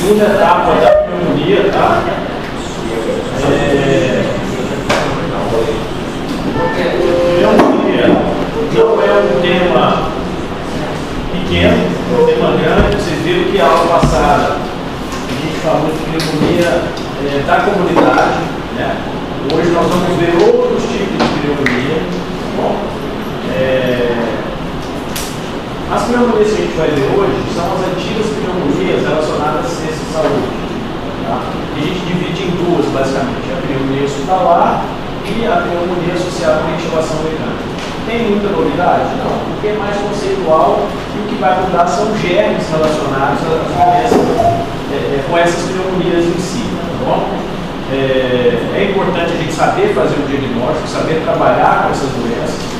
segunda etapa da pneumonia, tá? Pneumonia não é um tema pequeno, é um tema grande. Vocês viram que a aula passada a gente falou de pneumonia da comunidade, né? Hoje nós vamos ver outros tipos de pneumonia. Bom, as pneumonias que a gente vai ver hoje são as antigas pneumonias relacionadas à ciência de saúde. Tá? A gente divide em duas, basicamente: a pneumonia hospitalar e a pneumonia associada à ventilação mecânica. Tem muita novidade? Não, porque é mais conceitual e o que vai mudar são germes relacionados com essas pneumonias em si. Tá bom? É importante a gente saber fazer o diagnóstico, saber trabalhar com essas doenças.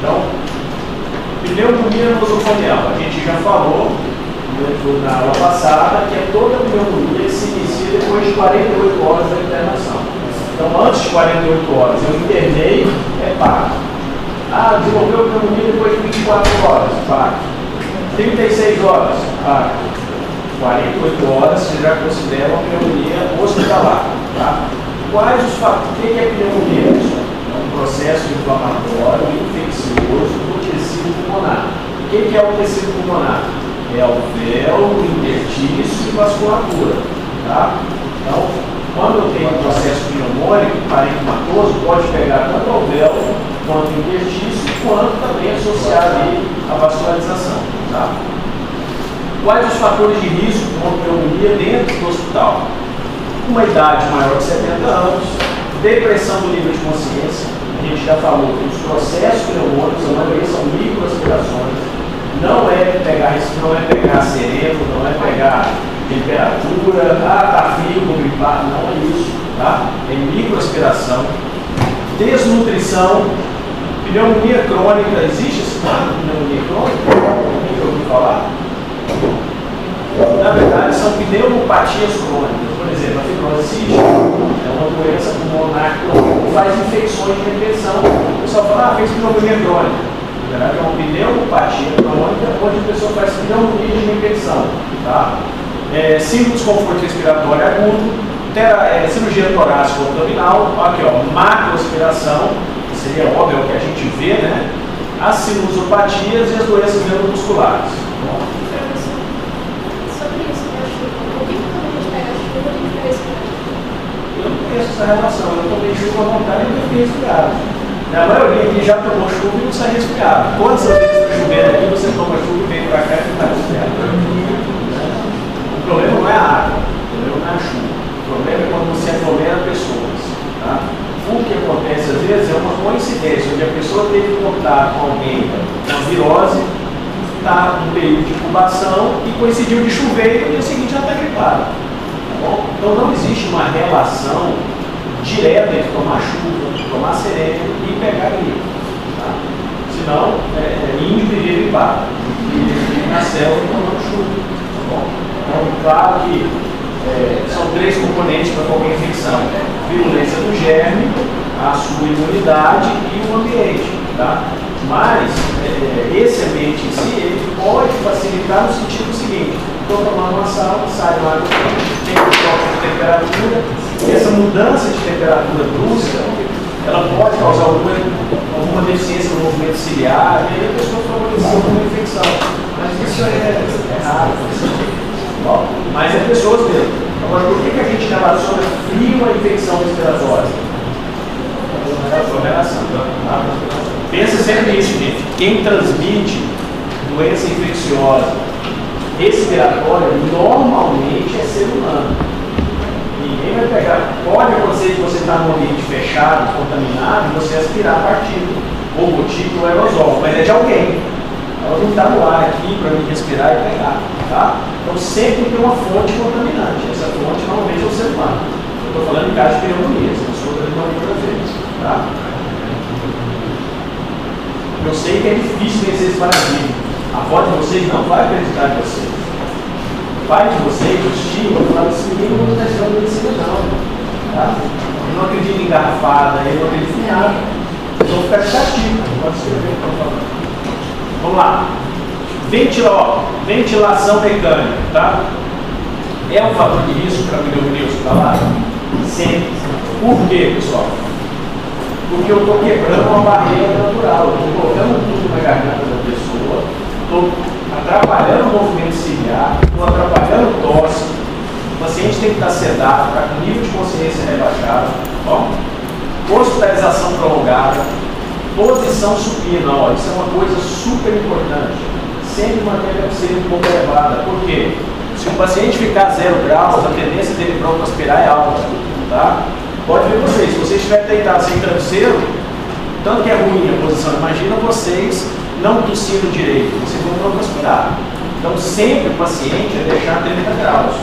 Então, pneumonia nosocomial, a gente já falou na aula passada que é toda pneumonia que se inicia depois de 48 horas da internação. Então, antes de 48 horas, eu internei, pago. Desenvolveu pneumonia depois de 24 horas, pago. 36 horas, pago. 48 horas, você já considera uma pneumonia hospitalar. Tá? Quais os fatores? O que é pneumonia? É um processo inflamatório, infeccioso do tecido pulmonar. O que é o tecido pulmonar? É alvéolo, interstício e vasculatura. Tá? Então, quando eu tenho um processo pneumônico, parenquimatoso, pode pegar tanto alvéolo quanto interstício, quanto também associar ali a vascularização. Tá? Quais os fatores de risco de uma pneumonia dentro do hospital? Uma idade maior de 70 anos, depressão do nível de consciência. A gente já falou que os processos pneumônicos, a maioria são microaspirações. Não é pegar sereno, não é pegar temperatura, tá frio, vou gripar, não é isso, tá? É microaspiração. Desnutrição, pneumonia crônica, existe esse termo, pneumonia crônica? Alguém já ouviu falar? Na verdade, são pneumopatias crônicas. Por exemplo, a fibrose cística é uma doença pulmonar crônica que faz infecções de repetição. O pessoal fala, fez pneumonia crônica. Na verdade, é uma pneumopatia crônica onde a pessoa faz pneumonia de repetição. Tá? Síndrome de desconforto respiratório agudo, cirurgia torácica abdominal, aqui ó, macroaspiração, que seria óbvio o que a gente vê, né? As sinusopatias e as doenças neuromusculares. Eu não conheço essa relação, eu tomei chuva à vontade e eu fiquei resfriado. A maioria aqui já tomou chuva e não sai resfriado. Quantas vezes está chovendo aqui, você toma chuva e vem para cá e não está resfriado? O problema não é a água, o problema não é a chuva. O problema é quando você aglomera pessoas. Tá? O que acontece às vezes é uma coincidência, onde a pessoa teve contato com alguém com a virose, está no período de incubação e coincidiu de chover e no dia seguinte já está gripado. Então não existe uma relação direta entre tomar chuva, tomar sereno e pegar gripe. Tá? Senão, índio viria gripado. E na selva tomando chuva. Tá bom? Então, claro que são três componentes para qualquer infecção: virulência do germe, a sua imunidade e o ambiente. Tá? Mas esse ambiente em si ele pode facilitar no sentido seguinte: estou tomando uma sal, sai uma água quente, tem um choque de temperatura, e essa mudança de temperatura brusca ela pode causar alguma deficiência no movimento ciliar, e aí a pessoa favoreceu uma infecção. Mas isso é raro. Mas é pessoas mesmo. Agora, por que a gente relaciona frio à infecção respiratória? Relação. Pensa sempre nisso, gente. Quem transmite doença infecciosa respiratória normalmente é ser humano. Ninguém vai pegar. Pode acontecer de você estar num ambiente fechado, contaminado, e você aspirar a partícula, ou gotícula ou aerosol, mas é de alguém. Ela não está no ar aqui para mim respirar e pegar. Tá? Então sempre tem uma fonte contaminante. Essa fonte normalmente é o ser humano. Eu estou falando em caso de pneumonias, não estou dando uma outra vez. Tá? Eu sei que é difícil vencer esse paradigma. A avó de vocês não vai acreditar em vocês. O pai de vocês, os tios, vão falar assim: ninguém não está estudando medicina, não. Tá? Eu não acredito em garrafada, eu não acredito em nada. Eles vão ficar de castigo. Pode escrever, por favor. Vamos lá. Ventilação mecânica, tá? É um fator de risco para pneumonia hospitalar? Sempre. Por quê, pessoal? Porque eu estou quebrando uma barreira natural, eu estou colocando um tubo na garganta da pessoa, estou atrapalhando o movimento ciliar, estou atrapalhando tosse. O paciente tem que estar sedado, está com nível de consciência rebaixado, ó. Hospitalização prolongada, posição supina, ó, isso é uma coisa super importante. Sempre manter a oxigênio um pouco elevada. Por quê? Se o paciente ficar 0 graus, a tendência dele broncoaspirar é alta, tá? Pode ver vocês, se vocês estiverem deitados sem travesseiro, tanto que é ruim a posição, imagina vocês não tossindo direito, vocês vão broncoaspirar. Então sempre o paciente é deixar 30 graus,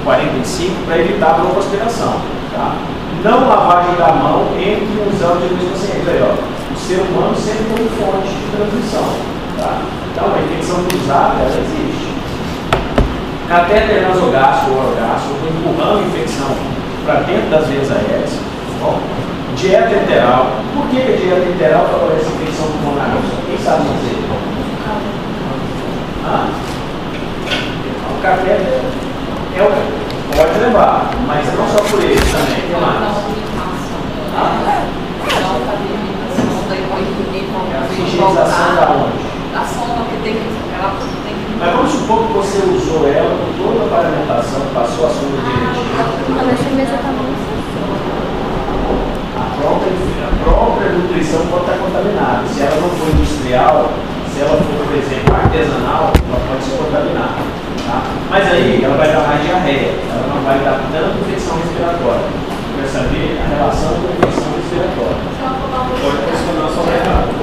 45, para evitar a broncoaspiração, tá? Não lavagem da mão entre um exame de dois pacientes. Aí, ó, o ser humano sempre tem fonte de transmissão, tá? Então a infecção cruzada, ela existe. Catéter nasogástrico ou orogástrico, eu estou empurrando a infecção para dentro das veias aéreas. Bom, dieta enteral. Por que a dieta enteral favorece a infecção pulmonar? Quem sabe dizer? O catéter pode levar, mas não só por ele também. Tem mais. A higienização da onde? Da sonda que tem que. Mas vamos supor que você usou ela com toda a paramentação, passou a sonda direitinho. A própria nutrição pode estar contaminada. Se ela não for industrial, se ela for, por exemplo, artesanal, ela pode se contaminar. Tá? Mas aí ela vai dar mais diarreia, ela não vai dar tanta infecção respiratória. Quer saber a relação com a infecção respiratória? Pode funcionar só errado.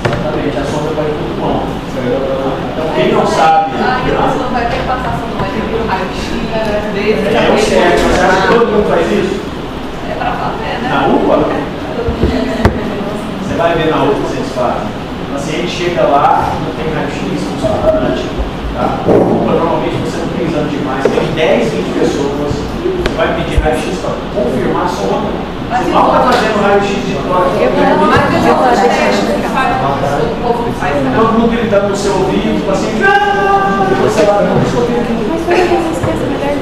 Exatamente, a sonda vai pro pulmão. Então, quem não sabe. Você não vai ter que passar sonda, vai ter que ir no raio-x, é o certo, você acha que todo mundo faz isso? É para fazer, né? Na UPA? Você vai ver na UPA que vocês fazem. O paciente chega lá, não tem raio-x, funcionante. Tá? UPA, normalmente você não tem exame demais, tem 10, 20 pessoas. Você vai pedir raio-x para confirmar a sonda. Você mal está fazendo raio-x de tórax. Todo mundo gritando no seu ouvido, o paciente. Você lá, não, deixa eu ver aqui.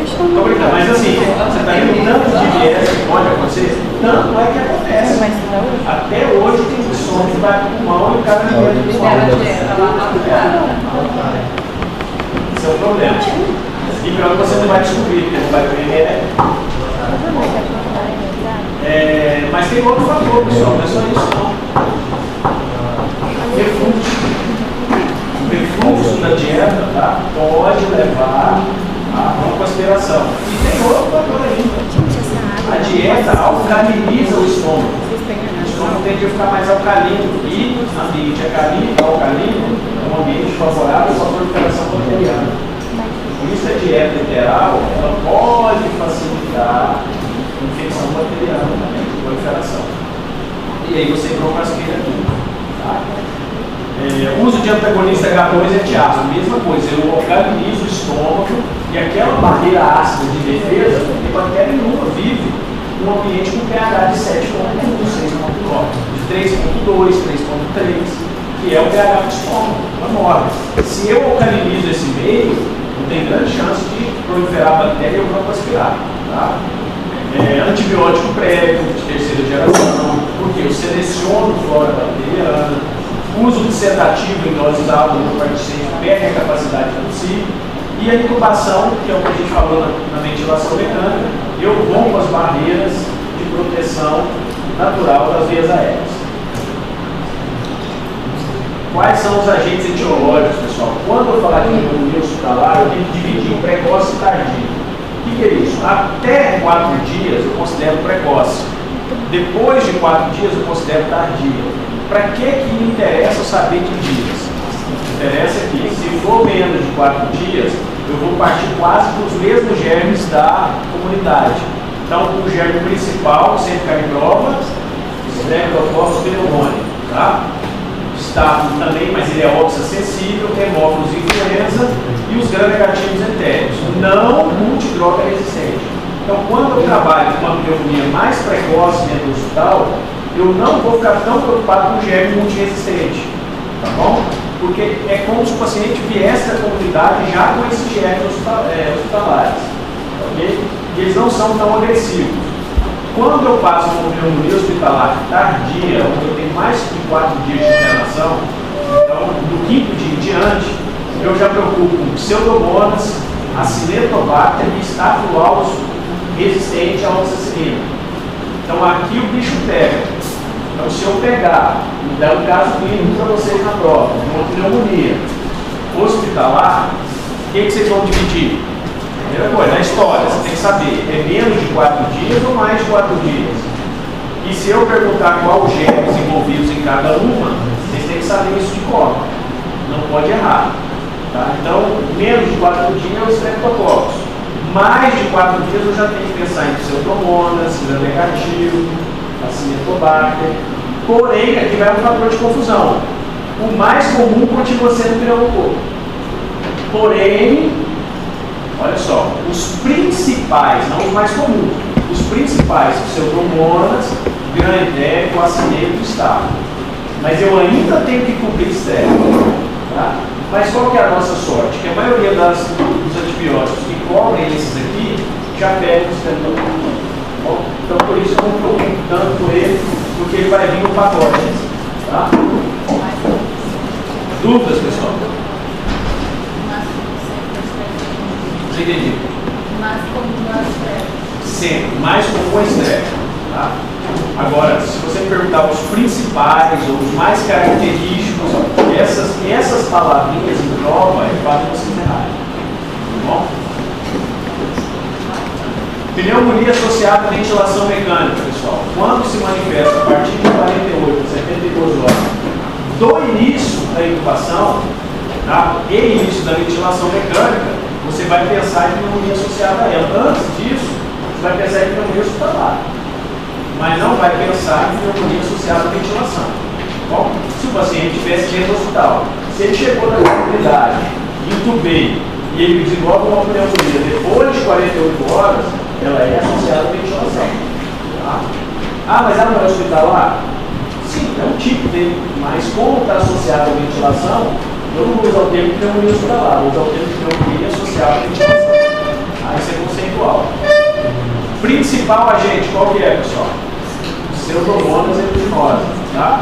Estou brincando, mas assim, você está vendo tanto de viés que pode acontecer? Tanto é que acontece. Até hoje tem som que vai para o pulmão e o cara não vai para esse é o problema. E pior que você não vai descobrir, porque não vai ter remédio. Mas tem outro fator, pessoal, não é só isso não. O refluxo da dieta, tá, pode levar a broncoaspiração. E tem outro fator ainda. A dieta alcaliniza o estômago. O estômago tende a ficar mais alcalino. E ambiente alcalino é um ambiente favorável à proliferação bacteriana. Por isso a dieta enteral ela pode facilitar a infecção bacteriana também, a proliferação. E aí você broncoaspira tudo. Tá? O uso de antagonista H2 é antiácido, mesma coisa, eu alcalinizo o estômago e aquela barreira ácida de defesa, porque bactéria nenhuma vive num ambiente com pH de 7,1, 6,9, de 3,2, 3,3, que é o pH do estômago, ela morre. Se eu alcalinizo esse meio, não tem grande chance de proliferar a bactéria e eu broncoaspirar. Tá? Antibiótico prévio de terceira geração, porque eu seleciono flora bacteriana. Uso de sedativo em doses altas no paciente perde a capacidade de tossir. E a intubação, que é o que a gente falou na ventilação mecânica, eu rompo as barreiras de proteção natural das vias aéreas. Quais são os agentes etiológicos, pessoal? Quando eu falar de pneumonia hospitalar, eu tenho que dividir em precoce e tardio. O que é isso? Até 4 dias eu considero precoce. Depois de 4 dias eu considero tardia. Para que me interessa eu saber que dias? Interessa que, se for menos de 4 dias, eu vou partir quase para os mesmos germes da comunidade. Então, o germe principal sempre cai em prova, Streptococcus pneumoniae, tá? Estáfilo também, mas ele é oxacessível, hemófilos influenza e os gram-negativos entérios, não multidroga resistente. Então, quando eu trabalho com uma pneumonia mais precoce dentro do hospital, eu não vou ficar tão preocupado com o germe multiresistente, tá bom? porque é como se o paciente viesse da comunidade já com esses germes hospitalares, ok? E eles não são tão agressivos. Quando eu passo uma pneumonia hospitalar tardia, onde eu tenho mais de 4 dias de internação, então do 5º dia em diante, eu já preocupo com pseudomonas, acinetobacter e Staphylococcus resistente à oxacilina. Então aqui o bicho pega. Então se eu pegar, vou dar um caso clínico para vocês na prova, uma pneumonia hospitalar, o que vocês vão dividir? Primeira coisa, na história, você tem que saber, é menos de 4 dias ou mais de 4 dias? E se eu perguntar qual genes envolvidos em cada uma, vocês têm que saber isso de cor. Não pode errar. Tá? Então, menos de 4 dias é o Streptococcus. Mais de 4 dias eu já tenho que pensar em pseudomonas, gram-negativo, acinetobacter. Porém, aqui vai um fator de confusão. O mais comum continua sendo o pneumococo. Porém, olha só, os principais, não os mais comuns, os principais pseudomonas, gram-edeco, acineto e Staph. Mas eu ainda tenho que cobrir estrepto. Tá? Mas qual que é a nossa sorte? Que a maioria dos antibióticos que cobrem esses aqui já pegam o Streptococcus. Então por isso eu não preocupo tanto com ele, porque ele vai vir no pacote. Tá? Dúvidas, pessoal? Você entendeu? Mais comum é o estresse. Sempre, mais comum é estresse. Tá? Agora, se você perguntar os principais ou os mais característicos, essas palavrinhas em prova é fácil vocês errarem. Tá bom? Pneumonia associada à ventilação mecânica, pessoal. Quando se manifesta a partir de 48 a 72 horas do início da intubação, tá? E início da ventilação mecânica, você vai pensar em pneumonia associada a ela. Antes disso, você vai pensar em pneumonia hospitalar. Mas não vai pensar em pneumonia associada à ventilação. Bom, se o paciente estivesse dentro do hospital, se ele chegou na comunidade, intubei, e ele desenvolve uma pneumonia depois de 48 horas, ela é associada à ventilação. Tá? Ah, mas ela não é hospitalar? Sim, é um tipo dele, mas como está associada à ventilação, eu não vou usar o termo pneumonia hospitalar, vou usar o termo pneumonia associada à ventilação. Ah, isso é conceitual. Principal agente, qual que é, pessoal? Pseudomonas aeruginosa, tá?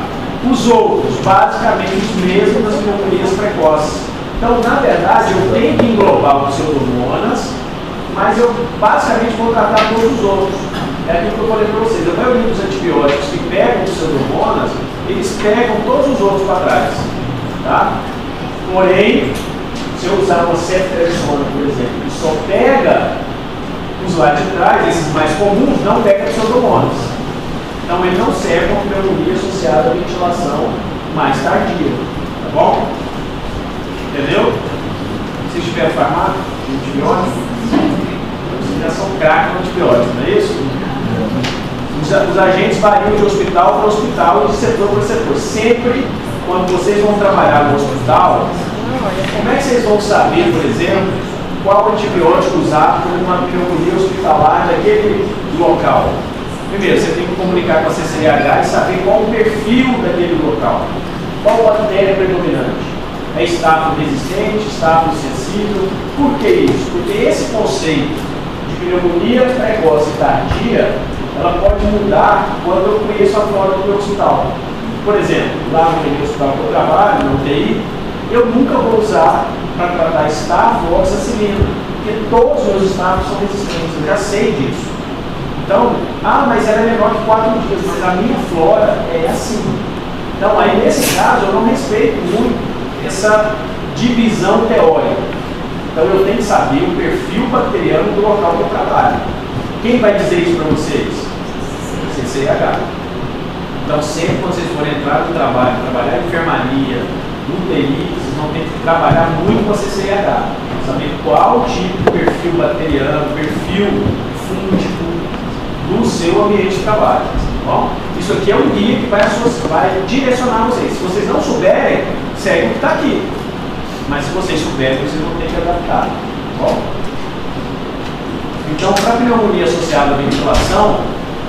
Os outros, basicamente os mesmos das pneumonias precoces. Então, na verdade, eu tenho que englobar os pseudomonas, mas eu basicamente vou tratar todos os outros. É aquilo que eu falei para vocês. A maioria dos antibióticos que pegam os pseudomonas, eles pegam todos os outros para trás. Tá? Porém, se eu usar uma ceftriaxona, por exemplo, que só pega os lá de trás, esses mais comuns, não pega pseudomonas. Então ele não serve como pneumonia associada à ventilação mais tardia. Tá bom? Entendeu? Vocês tiveram farmácia? Antibiótico? Vocês já são craques no antibiótico, não é isso? Os agentes variam de hospital para hospital e de setor para setor. Sempre, quando vocês vão trabalhar no hospital, como é que vocês vão saber, por exemplo, qual antibiótico usar por uma pneumonia hospitalar daquele local? Primeiro, você tem que comunicar com a CCLH e saber qual o perfil daquele local. Qual bactéria predominante? É estáfilo resistente, estáfilo sensível? Por que isso? Porque esse conceito de pneumonia precoce e tardia, ela pode mudar quando eu conheço a flora do meu hospital. Por exemplo, lá no hospital que eu trabalho, no UTI, eu nunca vou usar para tratar estáfilo ou oxacilina, porque todos os meus estáfilos são resistentes, eu já sei disso. Então, mas ela é menor que 4 dias, mas a minha flora é assim. Então, aí nesse caso, eu não respeito muito essa divisão teórica. Então, eu tenho que saber o perfil bacteriano do local que eu trabalho. Quem vai dizer isso para vocês? CCH. Então, sempre quando vocês forem entrar no trabalho, trabalhar em enfermaria, no UTI, vocês vão ter que trabalhar muito com a CCH. Saber qual tipo de perfil bacteriano, perfil fúngico do seu ambiente de trabalho. Bom, isso aqui é um guia que vai direcionar vocês. Se vocês não souberem, segue o que está aqui. Mas se vocês souberem, vocês vão ter que adaptar. Bom? Então, para a pneumonia associada à ventilação,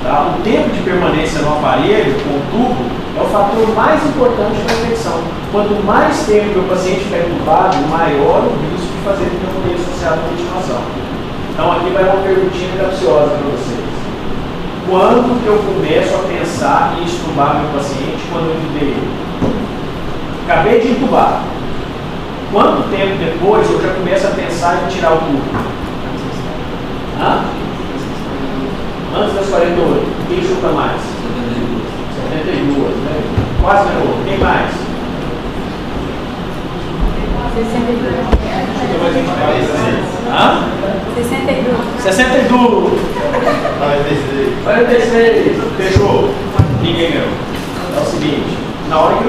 tá, o tempo de permanência no aparelho com o tubo É o fator mais importante da infecção. Quanto mais tempo o paciente ficar entubado, maior o risco de fazer pneumonia associada à ventilação. Então aqui vai uma perguntinha capciosa para vocês. Quando que eu começo a pensar em extubar meu paciente quando eu entubei ele? Acabei de entubar. Quanto tempo depois eu já começo a pensar em tirar o tubo? Antes das 48. Quem chuta mais? 72, né? Quase ganhou. Quem mais? 62. 62. 46. Fechou. Ninguém ganhou. É o seguinte, na hora que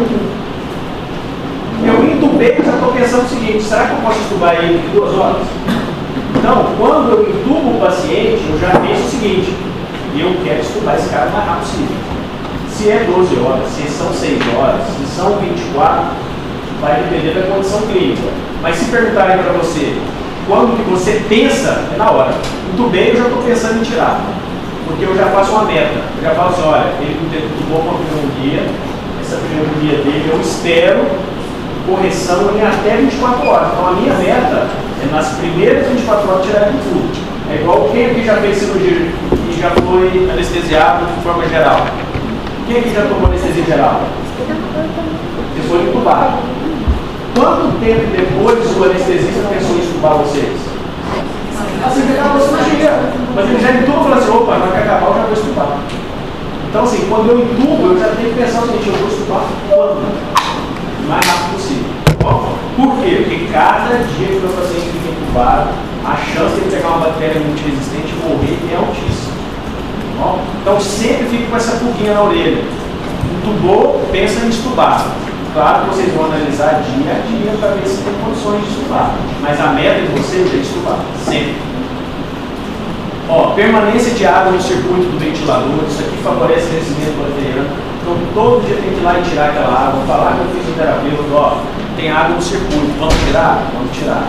eu entubei, eu já estou pensando o seguinte, será que eu posso entubar ele em 2 horas? Então, quando eu entubo o paciente, eu já penso o seguinte, eu quero entubar esse cara o mais rápido possível. Se é 12 horas, se são 6 horas, se são 24, vai depender da condição clínica. Mas se perguntarem para você, quando que você pensa, é na hora. Entubei, eu já estou pensando em tirar. Porque eu já faço uma meta. Eu já falo assim, olha, ele entubou com a pneumonia, essa pneumonia dele, eu espero correção em até 24 horas. Então a minha meta é nas primeiras 24 horas tirar ele tudo. É igual quem aqui já fez cirurgia e já foi anestesiado de forma geral. Quem aqui já tomou anestesia geral? Você foi entubado. Quanto tempo depois o anestesista pensou em entubar vocês? Assim que acabou a cirurgia. Mas ele já entuba e falou assim, opa, na hora que acabar eu já vou entubar. Então assim, quando eu entubo, eu já tenho que pensar o seguinte, eu vou entubar quando? O mais rápido possível. Bom, por quê? Porque cada dia que o meu paciente fica entubado, a chance de ele pegar uma bactéria multiresistente e morrer é altíssima. Bom, então sempre fique com essa pulguinha na orelha. Entubou, pensa em estubar. Claro que vocês vão analisar dia a dia para ver se tem condições de estubar. Mas a meta de vocês é estubar, sempre. Ó, permanência de água no circuito do ventilador, isso aqui favorece o crescimento bacteriano. Então todo dia tem que ir lá e tirar aquela água, falar com o fisioterapeuta, ó, tem água no circuito, vamos tirar? Vamos tirar.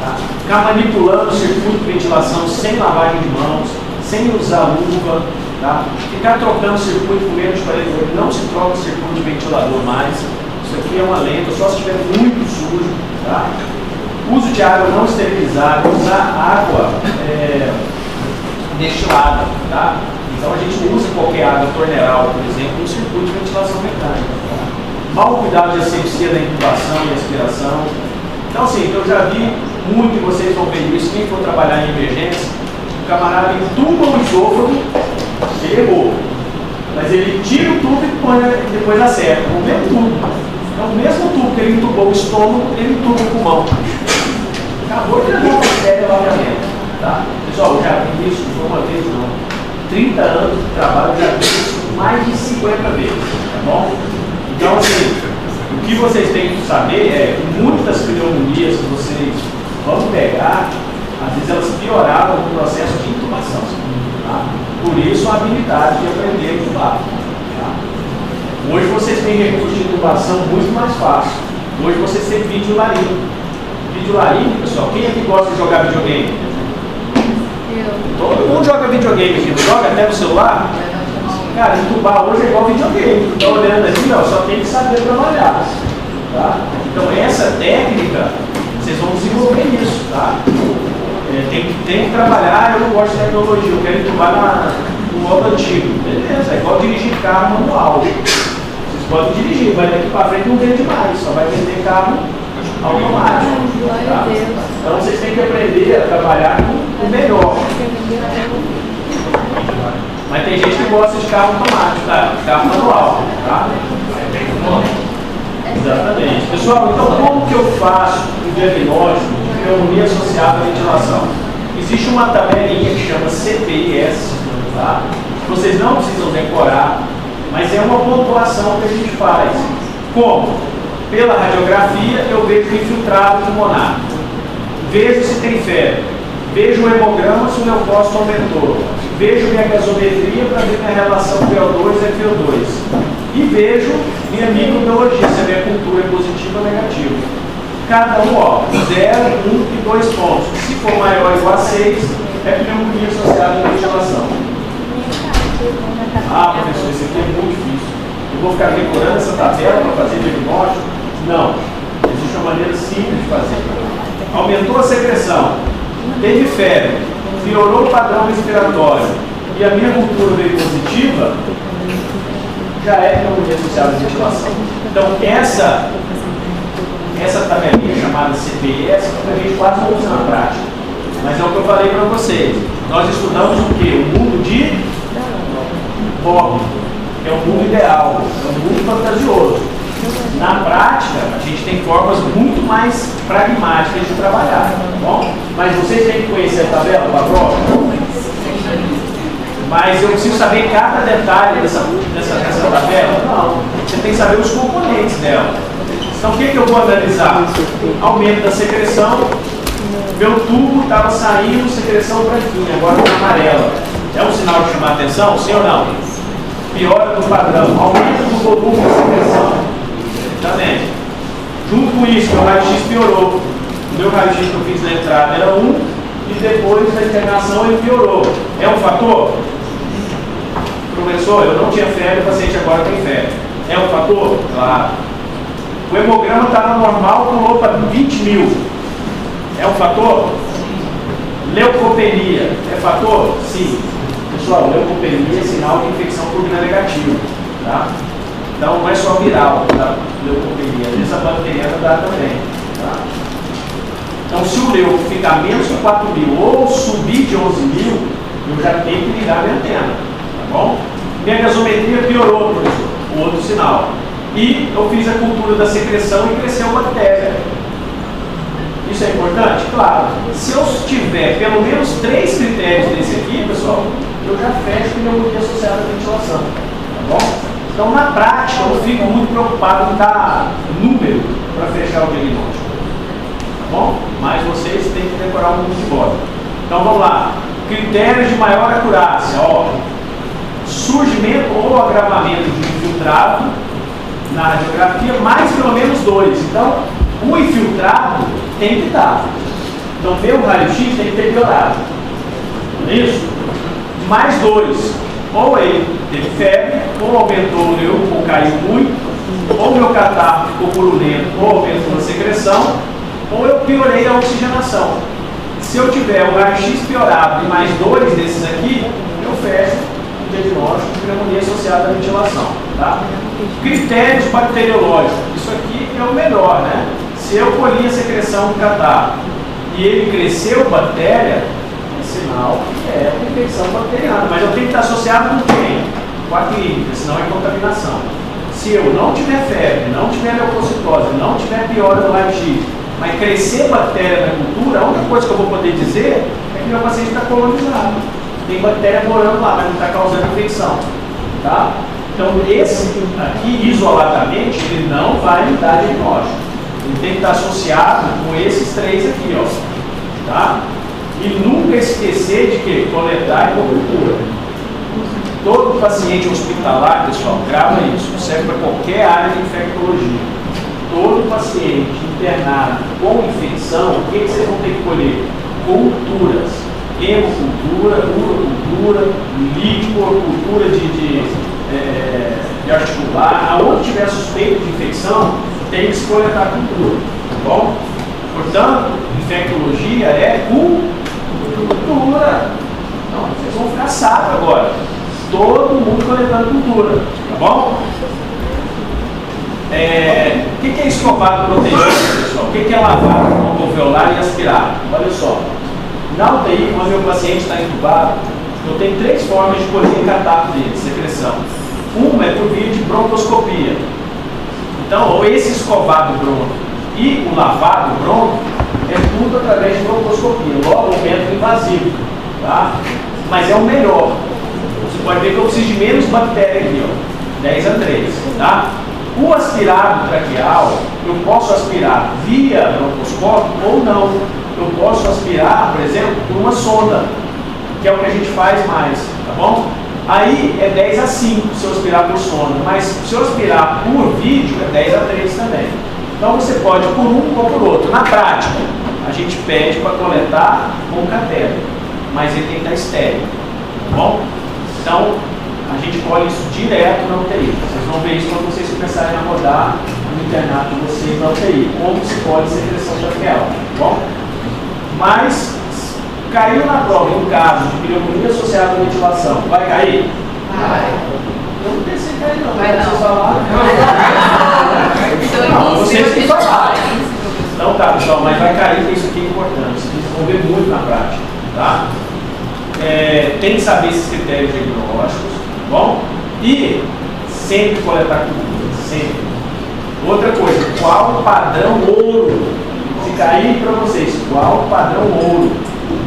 Tá? Ficar manipulando o circuito de ventilação sem lavagem de mãos, sem usar luva, tá? Ficar trocando o circuito com menos de 40 minutos, não se troca o circuito de ventilador mais. Isso aqui é uma lenda, só se estiver muito sujo. Tá? Uso de água não esterilizada, usar água destilada. Tá? Então a gente não usa qualquer água torneral, por exemplo, no circuito de ventilação mecânica. Tá? Mau cuidado de asepsia da intubação e aspiração. Então assim, eu já vi muito e vocês vão ver isso, quem for trabalhar em emergência, o camarada entuba o esôfago, ele errou. Mas ele tira o tubo e põe, depois acerta, o mesmo tubo. Então o mesmo tubo que ele entubou o estômago, ele entuba o pulmão. Acabou de levar a bactéria lá pra dentro. Tá? Pessoal, eu já vi isso, não foi uma vez não. 30 anos de trabalho, eu já vi isso mais de 50 vezes, tá bom? Então assim, o que vocês têm que saber é que muitas pneumonias que vocês vão pegar, às vezes elas pioravam no processo de intubação. Tá? Por isso a habilidade de aprender a intubar. Tá? Hoje vocês têm recursos de intubação muito mais fácil. Hoje vocês têm vídeo laringe. Vídeo laringe, pessoal, quem aqui gosta de jogar videogame? Todo mundo joga videogame aqui, não joga até no celular? Cara, entubar hoje é igual videogame. Então olhando aqui, ó, só tem que saber trabalhar. Tá? Então essa técnica, vocês vão desenvolver isso. Tá? Tem que trabalhar, eu não gosto de tecnologia, eu quero entubar no modo antigo. Beleza, é igual dirigir carro manual. Vocês podem dirigir, mas daqui para frente não vende mais, só vai vender carro automático. Tá? Então vocês têm que aprender a trabalhar com o melhor. Mas tem gente que gosta de carro automático, tá? Carro manual. Tá? Exatamente. Pessoal, então como que eu faço o diagnóstico de pneumonia associada à ventilação? Existe uma tabelinha que chama CPIS, tá? Vocês não precisam decorar, mas é uma pontuação que a gente faz. Como? Pela radiografia eu vejo o infiltrado pulmonar, vejo se tem febre, vejo o hemograma se o leucócito aumentou, vejo minha gasometria para ver minha relação PO2 e FO2 e vejo minha microbiologia, se a minha cultura é positiva ou negativa. Cada um, ó, 0, 1 e 2 pontos. Se for maior ou igual a 6, é pneumonia associada à ventilação. Ah, professor, isso aqui é muito difícil. Eu vou ficar decorando essa tabela para fazer diagnóstico? Não. Existe uma maneira simples de fazer. Aumentou a secreção, teve febre, piorou o padrão respiratório e a minha cultura veio positiva, já é pneumonia associada à ventilação. Então, essa tabelinha chamada CPS, a gente quase não usa na prática. Mas é o que eu falei para vocês. Nós estudamos o quê? O mundo de Bob, que é o mundo ideal, é um mundo fantasioso. Na prática, a gente tem formas muito mais pragmáticas de trabalhar, tá bom? Mas vocês têm que conhecer a tabela da prova? Mas eu preciso saber cada detalhe dessa tabela? Não. Você tem que saber os componentes dela. Então, o que eu vou analisar? Aumento da secreção. Meu tubo estava saindo secreção branquinha, agora está amarela. É um sinal de chamar atenção? Sim ou não? Piora do padrão. Aumento do volume da secreção. Exatamente. Junto com isso, meu raio-x piorou. O meu raio-x que eu fiz na entrada era 1 e depois da internação ele piorou. É um fator? Professor, eu não tinha febre, o paciente agora tem febre. É um fator? Claro. O hemograma estava normal, pulou para 20 mil. É um fator? Leucopenia. É fator? Sim. Pessoal, leucopenia é sinal de infecção por gram-negativo. Tá? Então não é só viral, tá? Leucopenia. Às vezes a bacteriana dá também. Tá? Então se o leuco ficar menos que 4 mil ou subir de 11 mil, eu já tenho que ligar a minha antena. Tá bom? Minha gasometria piorou, professor. O outro sinal. E eu fiz a cultura da secreção e cresceu a bactéria. Isso é importante? Claro. Se eu tiver pelo menos 3 critérios desse aqui, pessoal, eu já fecho pneumonia associada à ventilação. Tá bom? Então, na prática, eu não fico muito preocupado em dar número para fechar o diagnóstico. Tá bom? Mas vocês têm que decorar um mundo de bola. Então, vamos lá. Critérios de maior acurácia. Ó, surgimento ou agravamento de infiltrado na radiografia, mais pelo menos 2. Então, o infiltrado tem que dar. Então, ver o raio-x tem que ter piorado. Não é isso? Mais 2. Ou ele teve febre, ou aumentou o leuco, ou caiu muito, ou meu catarro ficou purulento, ou aumentou a secreção, ou eu piorei a oxigenação. Se eu tiver o raio-x piorado e mais 2 desses aqui, eu fecho o diagnóstico de pneumonia associada à ventilação. Tá? Critérios bacteriológicos. Isso aqui é o melhor, né? Se eu colhi a secreção do catarro e ele cresceu bactéria, é sinal que é uma infecção bacteriana. Mas eu tenho que estar associado com quem? Com a clínica, senão é contaminação. Se eu não tiver febre, não tiver leucocitose, não tiver piora do raio-x, mas crescer bactéria na cultura, a única coisa que eu vou poder dizer é que meu paciente está colonizado. Tem bactéria morando lá, mas não está causando infecção. Tá? Então, esse aqui, isoladamente, ele não vai me dar diagnóstico. Ele tem que estar associado com esses 3 aqui, ó. Tá? E nunca esquecer de que coletar e cobertura. Todo paciente hospitalar, pessoal, grava isso, serve para qualquer área de infectologia. Todo paciente internado com infecção, o que vocês vão ter que colher? Culturas. Hemocultura, urocultura, lipocultura de articular. Aonde tiver suspeito de infecção, tem que se coletar cultura. Tá bom? Portanto, infectologia é cultura. Então, vocês vão ficar sábios agora. Todo mundo coletando cultura. Tá bom? O que é escovado protegido, pessoal? O que é lavado com alveolar e aspirado? Olha só. Na UTI, quando meu paciente está entubado, eu tenho 3 formas de colher catarro dele, secreção. Uma é por via de broncoscopia. Então, ou esse escovado bronco e o lavado bronco é tudo através de broncoscopia, logo um método invasivo, tá? Mas é o melhor. Você pode ver que eu preciso de menos bactéria aqui, ó, 10:3, tá? O aspirado traqueal, eu posso aspirar via broncoscópio ou não. Eu posso aspirar, por exemplo, por uma sonda, que é o que a gente faz mais, tá bom? Aí é 10:5 se eu aspirar por sonda, mas se eu aspirar por vídeo é 10:3 também. Então você pode por um ou por outro. Na prática, a gente pede para coletar com catéter, mas ele tem que estar estéril, tá bom? Então, a gente colhe isso direto na UTI. Vocês vão ver isso quando vocês começarem a rodar no internato de vocês na UTI, como se colhe secreção traqueal, tá bom? Mas, caiu na prova um caso de pneumonia associada à ventilação, vai cair? Vai. Eu não pensei em cair não, Vai não. vocês falaram. Não, vocês que falaram. Então tá, pessoal, mas vai cair porque isso aqui é importante, vocês vão ver muito na prática, tá? Tem que saber esses critérios diagnósticos, tá bom? E sempre coletar cultura, sempre. Outra coisa, qual o padrão ouro? Se cair para vocês, qual o padrão ouro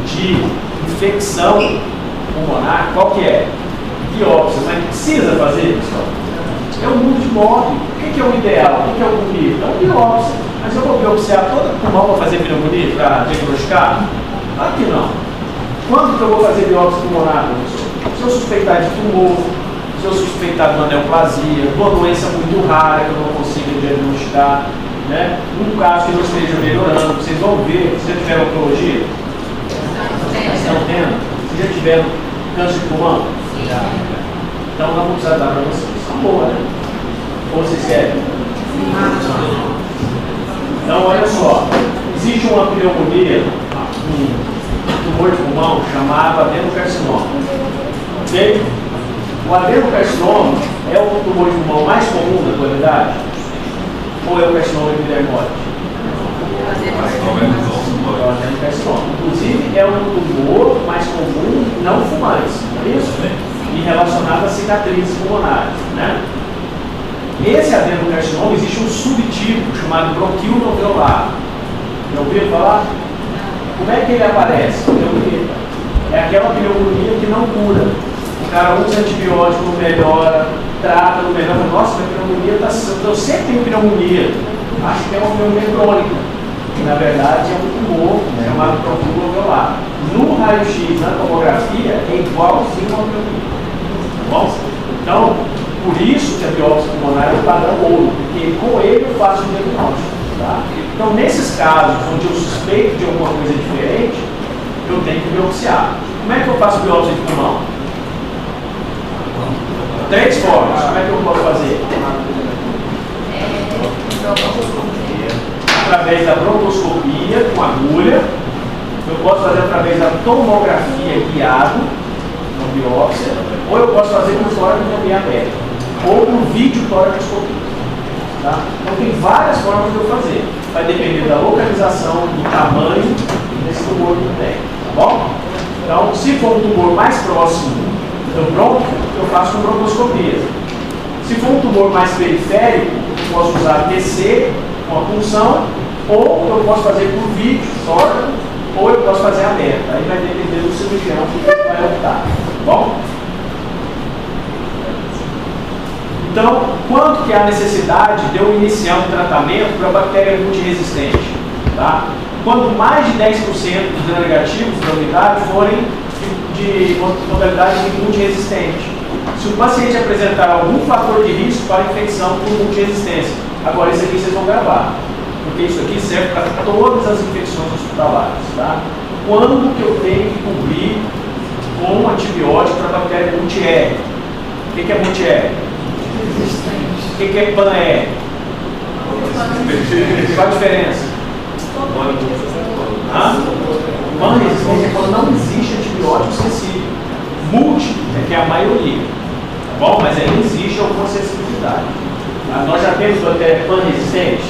de infecção pulmonar? Qual que é? Biópsia, mas precisa fazer, pessoal? É o mundo de morte. O que é o ideal? O que é o bonito? É o biópsia. Mas eu vou biopsiar todo o pulmão para fazer pneumonia, para diagnosticar? Aqui não. Quando que eu vou fazer biópsia pulmonar, professor? Se eu suspeitar de tumor, se eu suspeitar de uma neoplasia, de uma doença muito rara que eu não consigo diagnosticar, né? Um caso que não esteja melhorando, vocês vão ver, vocês já tiveram oncologia? Estão tendo? Vocês já tiveram câncer de pulmão? Já. Então não vamos precisar dar para vocês. São boas, né? Ou vocês querem? Então, olha só, existe uma pneumonia, um tumor de pulmão chamado adenocarcinoma. Ok? O adenocarcinoma é o tumor de pulmão mais comum na atualidade? Ou é o carcinoma epidermóide? É o adenocarcinoma. Inclusive, é o tumor mais comum em não fumantes, não é isso? E relacionado a cicatrizes pulmonares, né? Esse adenocarcinoma existe um subtipo chamado bronquíolo alveolar. Já ouviram falar? Como é que ele aparece? É aquela pneumonia que não cura. O cara usa antibiótico, não melhora, trata, não melhora. Nossa, minha pneumonia está... Eu sempre tenho pneumonia. Acho que é uma pneumonia crônica. Que na verdade é um tumor chamado bronquíolo alveolar. No raio-x, na tomografia, é igualzinho a uma pneumonia. Tá bom? Então, por isso que a biópsia pulmonar é o padrão ouro, porque com ele eu faço o diagnóstico. Tá? Então, nesses casos onde eu suspeito de alguma coisa diferente, eu tenho que biopsiar. Como é que eu faço biópsia de pulmão? 3 formas. Como é que eu posso fazer? Através da broncoscopia com agulha. Eu posso fazer através da tomografia guiado, com biópsia, ou eu posso fazer com toracotomia aberta, ou com vídeo toracotomia. Tá? Então tem várias formas de eu fazer. Vai depender da localização, do tamanho desse tumor que eu tenho. Tá bom? Então, se for um tumor mais próximo do brônquio, eu faço com broncoscopia. Se for um tumor mais periférico, eu posso usar TC com a punção, ou eu posso fazer por vídeo, tóraco, ou eu posso fazer aberta. Aí vai depender do cirurgião que vai optar. Tá bom? Então, quanto que há necessidade de eu iniciar um tratamento para a bactéria multiresistente? Tá? Quando mais de 10% dos gram-negativos da unidade forem de modalidade de multiresistente. Se o paciente apresentar algum fator de risco para infecção por multiresistência. Agora, isso aqui vocês vão gravar, porque isso aqui serve para todas as infecções hospitalares. Tá? Quando que eu tenho que cobrir com antibiótico para a bactéria multi-R? O que é multi-R? O que é PAN-R? Qual a diferença? PAN-resistente é quando não existe antibiótico sensível. Multi é que é a maioria. Tá bom? Mas ainda existe alguma sensibilidade. Nós já temos bactéria PAN-resistente?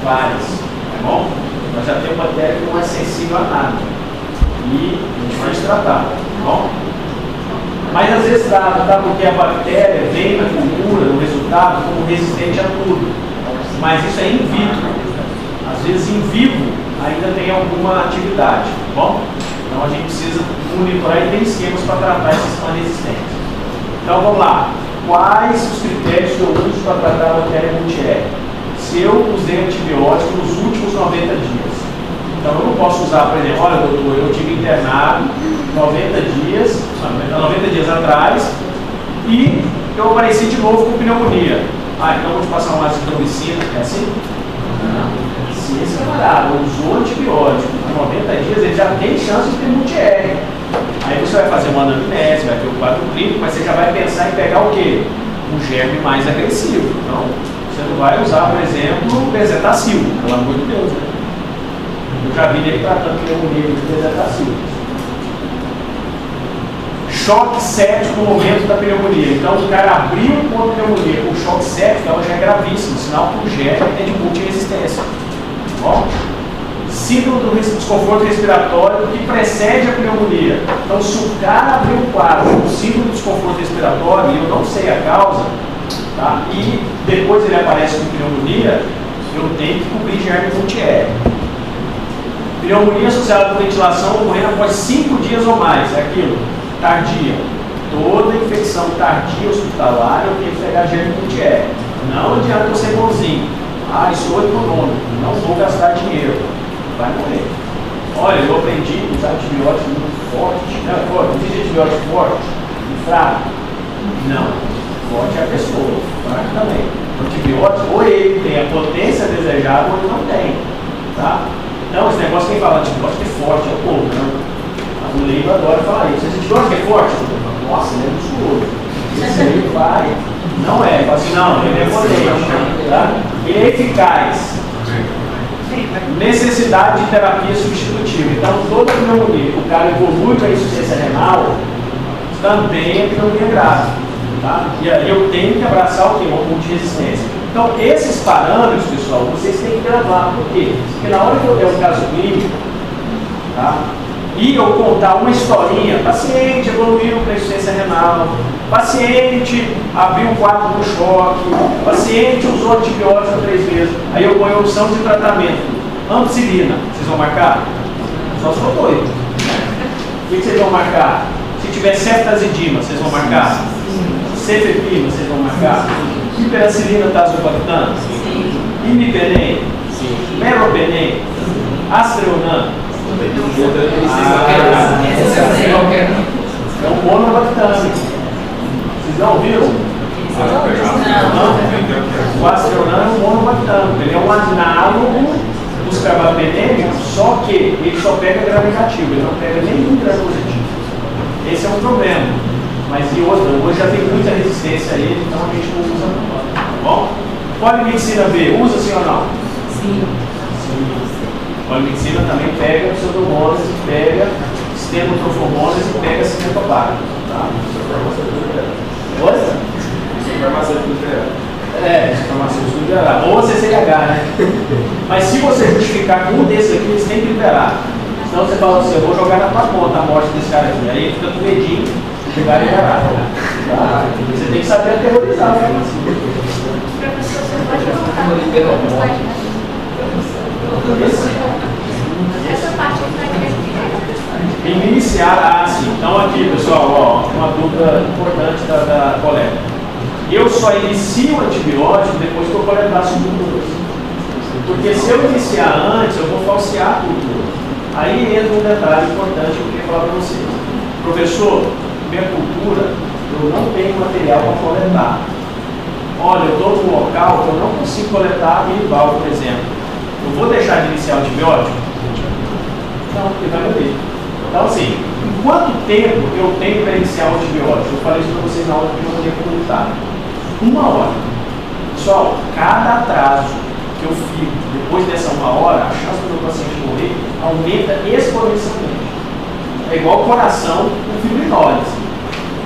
Várias. Tá bom? Nós já temos bactéria que não é sensível a nada. E a gente vai tratar. Tá bom? Mas às vezes trata, tá? Porque a bactéria vem na cultura, no resultado, como resistente a tudo. Mas isso é in vitro. Às vezes in vivo ainda tem alguma atividade, tá bom? Então a gente precisa monitorar e tem esquemas para tratar esses pan-resistentes. Então vamos lá. Quais os critérios que eu uso para tratar a bactéria multi-R? Se eu usei antibiótico nos últimos 90 dias. Então eu não posso usar, por exemplo, olha doutor, eu tive internado 90 dias atrás e eu apareci de novo com pneumonia. Então eu vou te passar uma azitromicina, é assim? Não. Se esse camarada usou antibiótico há 90 dias, ele já tem chance de ter multi-R. Aí você vai fazer uma anamnese, vai ter um quadro clínico, mas você já vai pensar em pegar o quê? Um germe mais agressivo. Então, você não vai usar, por exemplo, o bezetacil, pelo amor de Deus, né? Eu já vi ele tratando pneumonia de bezetacil. Choque séptico no momento da pneumonia. Então, o cara abriu com a pneumonia com choque séptico, ela já é gravíssimo, sinal que o germe é de multiresistência. Bom? Síndrome do desconforto respiratório que precede a pneumonia. Então, se o cara abriu um quadro com síndrome do desconforto respiratório e eu não sei a causa, tá? E depois ele aparece com pneumonia, eu tenho que cobrir germe multiéreo. Pneumonia associada com ventilação ocorrendo após 5 dias ou mais, é aquilo, tardia. Toda infecção tardia hospitalar eu tenho que pegar germe multiéreo. Não adianta eu ser bonzinho. Ah, sou econômico, não vou gastar dinheiro. Vai morrer. Olha, eu aprendi a usar antibióticos muito fortes. Não existe antibiótico forte e fraco? Não. Forte é a pessoa, fraco também. O antibiótico, ou ele tem a potência desejada, ou ele não tem. Tá? Então, esse negócio, quem fala antibiótico é forte, é o povo, né? A mulher adora falar isso. Esse antibiótico é forte? Nossa, ele é musculoso. Esse aí vai. Não é. Fala assim, não, ele é potente. Tá? Ele é eficaz. Necessidade de terapia substitutiva. Então, toda pneumonia que o cara evolui para a insuficiência renal, também é pneumonia grave. Tá? E aí eu tenho que abraçar o que? Uma multiresistência. Então, esses parâmetros, pessoal, vocês têm que gravar. Por quê? Porque na hora que eu der um caso clínico, tá? E eu contar uma historinha, paciente evoluiu para a insuficiência renal, paciente abriu um quadro do choque, paciente usou antibiótico 3 vezes, aí eu ponho a opção de tratamento, ampicilina, vocês vão marcar? Só se for doido. O que vocês vão marcar? Se tiver ceftazidima, vocês vão marcar? Cefepima, vocês vão marcar? Hiperacilina tazobactam? Imipenem? Meropenem? Astreonan? É um monobactâmico. Vocês não ouviram? O astreonan é um monobactâmico. Ele é um análogo dos carbapenêmicos, só que ele só pega gram negativo, ele não pega nenhum gram positivo. Esse é um problema. Mas e outra, hoje já tem muita resistência a ele, então a gente não usa não. Tá bom? Polimedicina B, usa sim ou não? Sim. Polimedicina também pega pseudomonas, pega estenotrofomonas e pega cimetobacter. Tá? Oi? Farmacêutico liberal. Farmacêutico liberal. Ou CCLH, né? Mas se você justificar com um desses aqui, eles têm que liberar. Senão você fala assim, eu vou jogar na tua conta a morte desse cara aqui. Aí fica com medinho de chegar e liberar. Tá? Você tem que saber aterrorizar. Professor, você pode colocar essa parte que vai crescer. Iniciar, sim. Então aqui, pessoal, ó, uma dúvida importante da colega. Eu só inicio o antibiótico depois que eu coletar as culturas. Porque se eu iniciar antes, eu vou falsear a cultura. Aí entra um detalhe importante que eu queria falar para vocês. Professor, minha cultura, eu não tenho material para coletar. Olha, eu estou num local que eu não consigo coletar minival, por exemplo. Eu vou deixar de iniciar o antibiótico? Não, porque vai morrer. Então, assim, em quanto tempo eu tenho para iniciar o antibiótico? Eu falei isso para vocês na aula de pneumonia comunitária. 1 hora. Pessoal, cada atraso que eu fico depois dessa 1 hora, a chance do meu paciente morrer aumenta exponencialmente. É igual coração com fibrinólise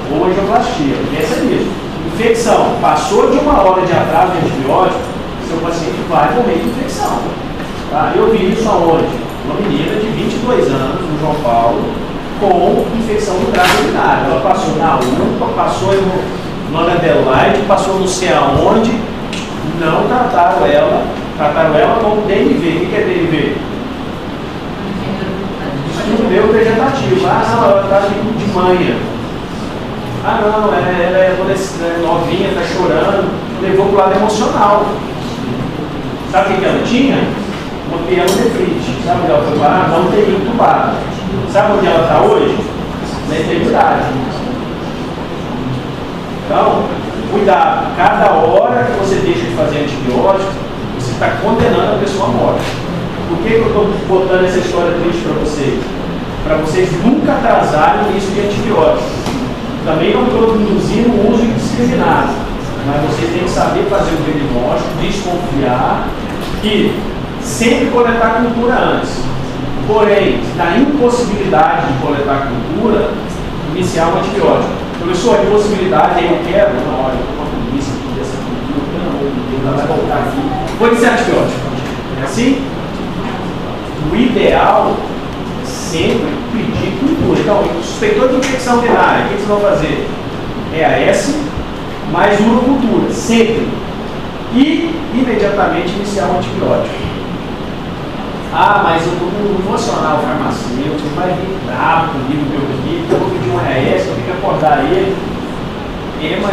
ou angioplastia. Pensa nisso. Infecção. Passou de 1 hora de atraso de antibiótico, seu paciente vai morrer de infecção. Tá? Eu vi isso aonde? Uma menina de 22 anos, no João Paulo, com infecção no trato urinário. Ela passou na UPA, passou no Adelaide, passou não sei aonde, não trataram ela como DNV. O que é DNV? Distúrbio neurovegetativo. Ah, não, ela está de manha. Ah, não, ela é novinha, está chorando, levou para o lado emocional. Sabe o que ela tinha? Uma pielonefrite. Sabe onde ela foi parar? Não teria entubado. Sabe onde ela está hoje? Na eternidade. Então, cuidado. Cada hora que você deixa de fazer antibiótico, você está condenando a pessoa à morte. Por que eu estou botando essa história triste para vocês? para vocês nunca atrasarem o início de antibióticos. Também não estou induzindo o uso indiscriminado, mas vocês têm que saber fazer o diagnóstico, desconfiar e sempre coletar cultura antes. Porém, na impossibilidade de coletar cultura, iniciar um antibiótico. Professor, a impossibilidade aí eu quero, não, olha, eu estou com a polícia aqui dessa cultura, pelo amor de Deus, ela vai voltar aqui. Vou iniciar antibiótico. É assim? O ideal é sempre pedir cultura. Então, suspeitou de infecção urinária, o que vocês vão fazer? EAS mais urocultura, sempre. E imediatamente iniciar um antibiótico. Ah, mas eu não vou acionar o farmacêutico, ele vai vir bravo comigo, meu aqui, eu vou pedir um AS, eu tenho que acordar ele. Ema.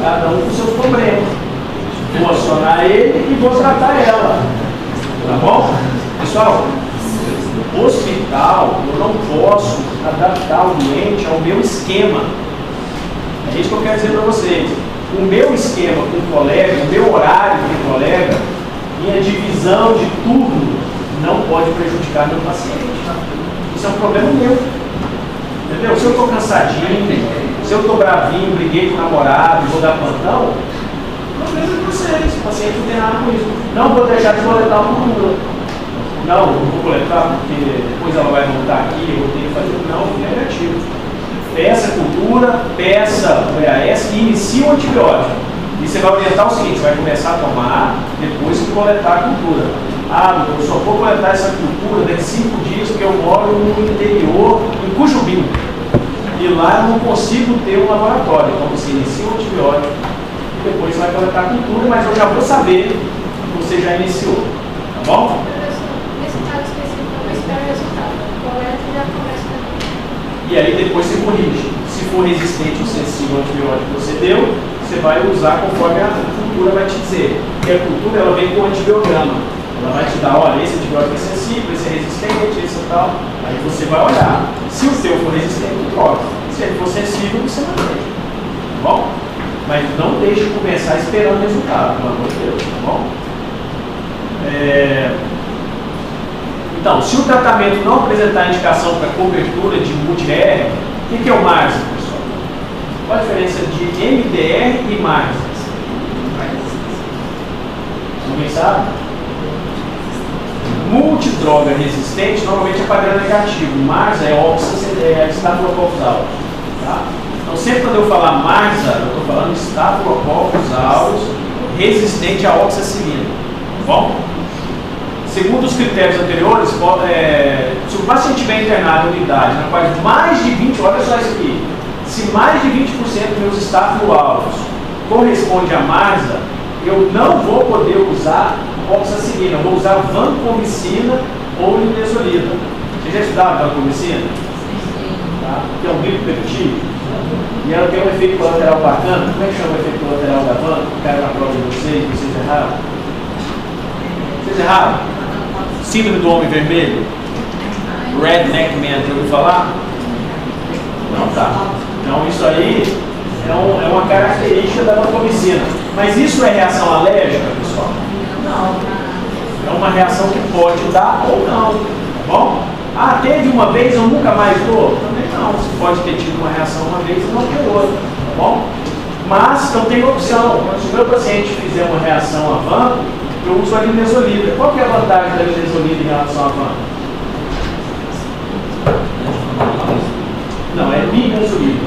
Cada um com seus problemas. Vou acionar ele e vou tratar ela. Tá bom? Pessoal, no hospital eu não posso adaptar o doente ao meu esquema. É isso que eu quero dizer para vocês. O meu esquema com o colega, o meu horário com o colega, minha divisão de turno não pode prejudicar meu paciente. Isso é um problema meu. Entendeu? Se eu estou cansadinho, se eu estou bravinho, briguei com o namorado e vou dar plantão, o problema é de vocês. O paciente não tem nada com isso. Não vou deixar de coletar o cultura. Não vou coletar porque depois ela vai voltar aqui, eu vou ter que fazer. Não, negativo. Peça cultura, peça o EAS e inicie o antibiótico. E você vai orientar o seguinte, você vai começar a tomar depois que coletar a cultura. Ah, eu só vou coletar essa cultura daqui 5 dias porque eu moro no interior, em Cujubim. E lá eu não consigo ter um laboratório. Então você inicia o antibiótico e depois você vai coletar a cultura, mas eu já vou saber que você já iniciou. Tá bom? Nesse caso específico, eu não espero o resultado. Coleta e já começa a... E aí depois você corrige. Se for resistente ou sensível ao antibiótico que você deu, você vai usar conforme a cultura vai te dizer. Porque a cultura ela vem com o antibiograma. Ela vai te dar, olha, esse antibiótico é sensível, esse é resistente, esse e tal. Aí você vai olhar. Se o seu for resistente, troca. Se ele for sensível, você mantém. Tá bom? Mas não deixe de começar esperando o resultado, pelo amor de Deus, tá bom? Então, se o tratamento não apresentar indicação para cobertura de multi-R, o que é o MARS, pessoal? Qual a diferença de MDR e MARS? Alguém sabe? Multidroga resistente normalmente é padrão negativo. MARS é Staphylococcus aureus. Tá? Então, sempre quando eu falar MARSA, eu estou falando Staphylococcus aureus resistente à oxacilina. Tá bom? Segundo os critérios anteriores, se o paciente estiver internado em unidade na qual mais de 20, olha só isso aqui, se mais de 20% dos meus Staphylococcus aureus corresponde a MARSA, eu não vou poder usar oxacilina, eu vou usar vancomicina ou linezolida. Vocês já estudaram vancomicina? Tá? Que é um glipopeptídeo. E ela tem um efeito colateral bacana. Como é que chama o efeito colateral da vanco? Que caiu na prova de vocês erraram? Vocês erraram? Síndrome do homem vermelho? Redneck Man, já ouviu falar? Não, tá. Então isso aí é uma característica da vancomicina. Mas isso é reação alérgica, pessoal? Não. É uma reação que pode dar ou não, tá bom? Ah, teve uma vez, eu nunca mais dou? Também não. Você pode ter tido uma reação uma vez e não ter outra, tá bom? Mas eu tenho opção. Se o meu paciente fizer uma reação a vanco, eu uso a linezolida. Qual que é a vantagem da linezolida em relação a vanco? Não, é nimesulida.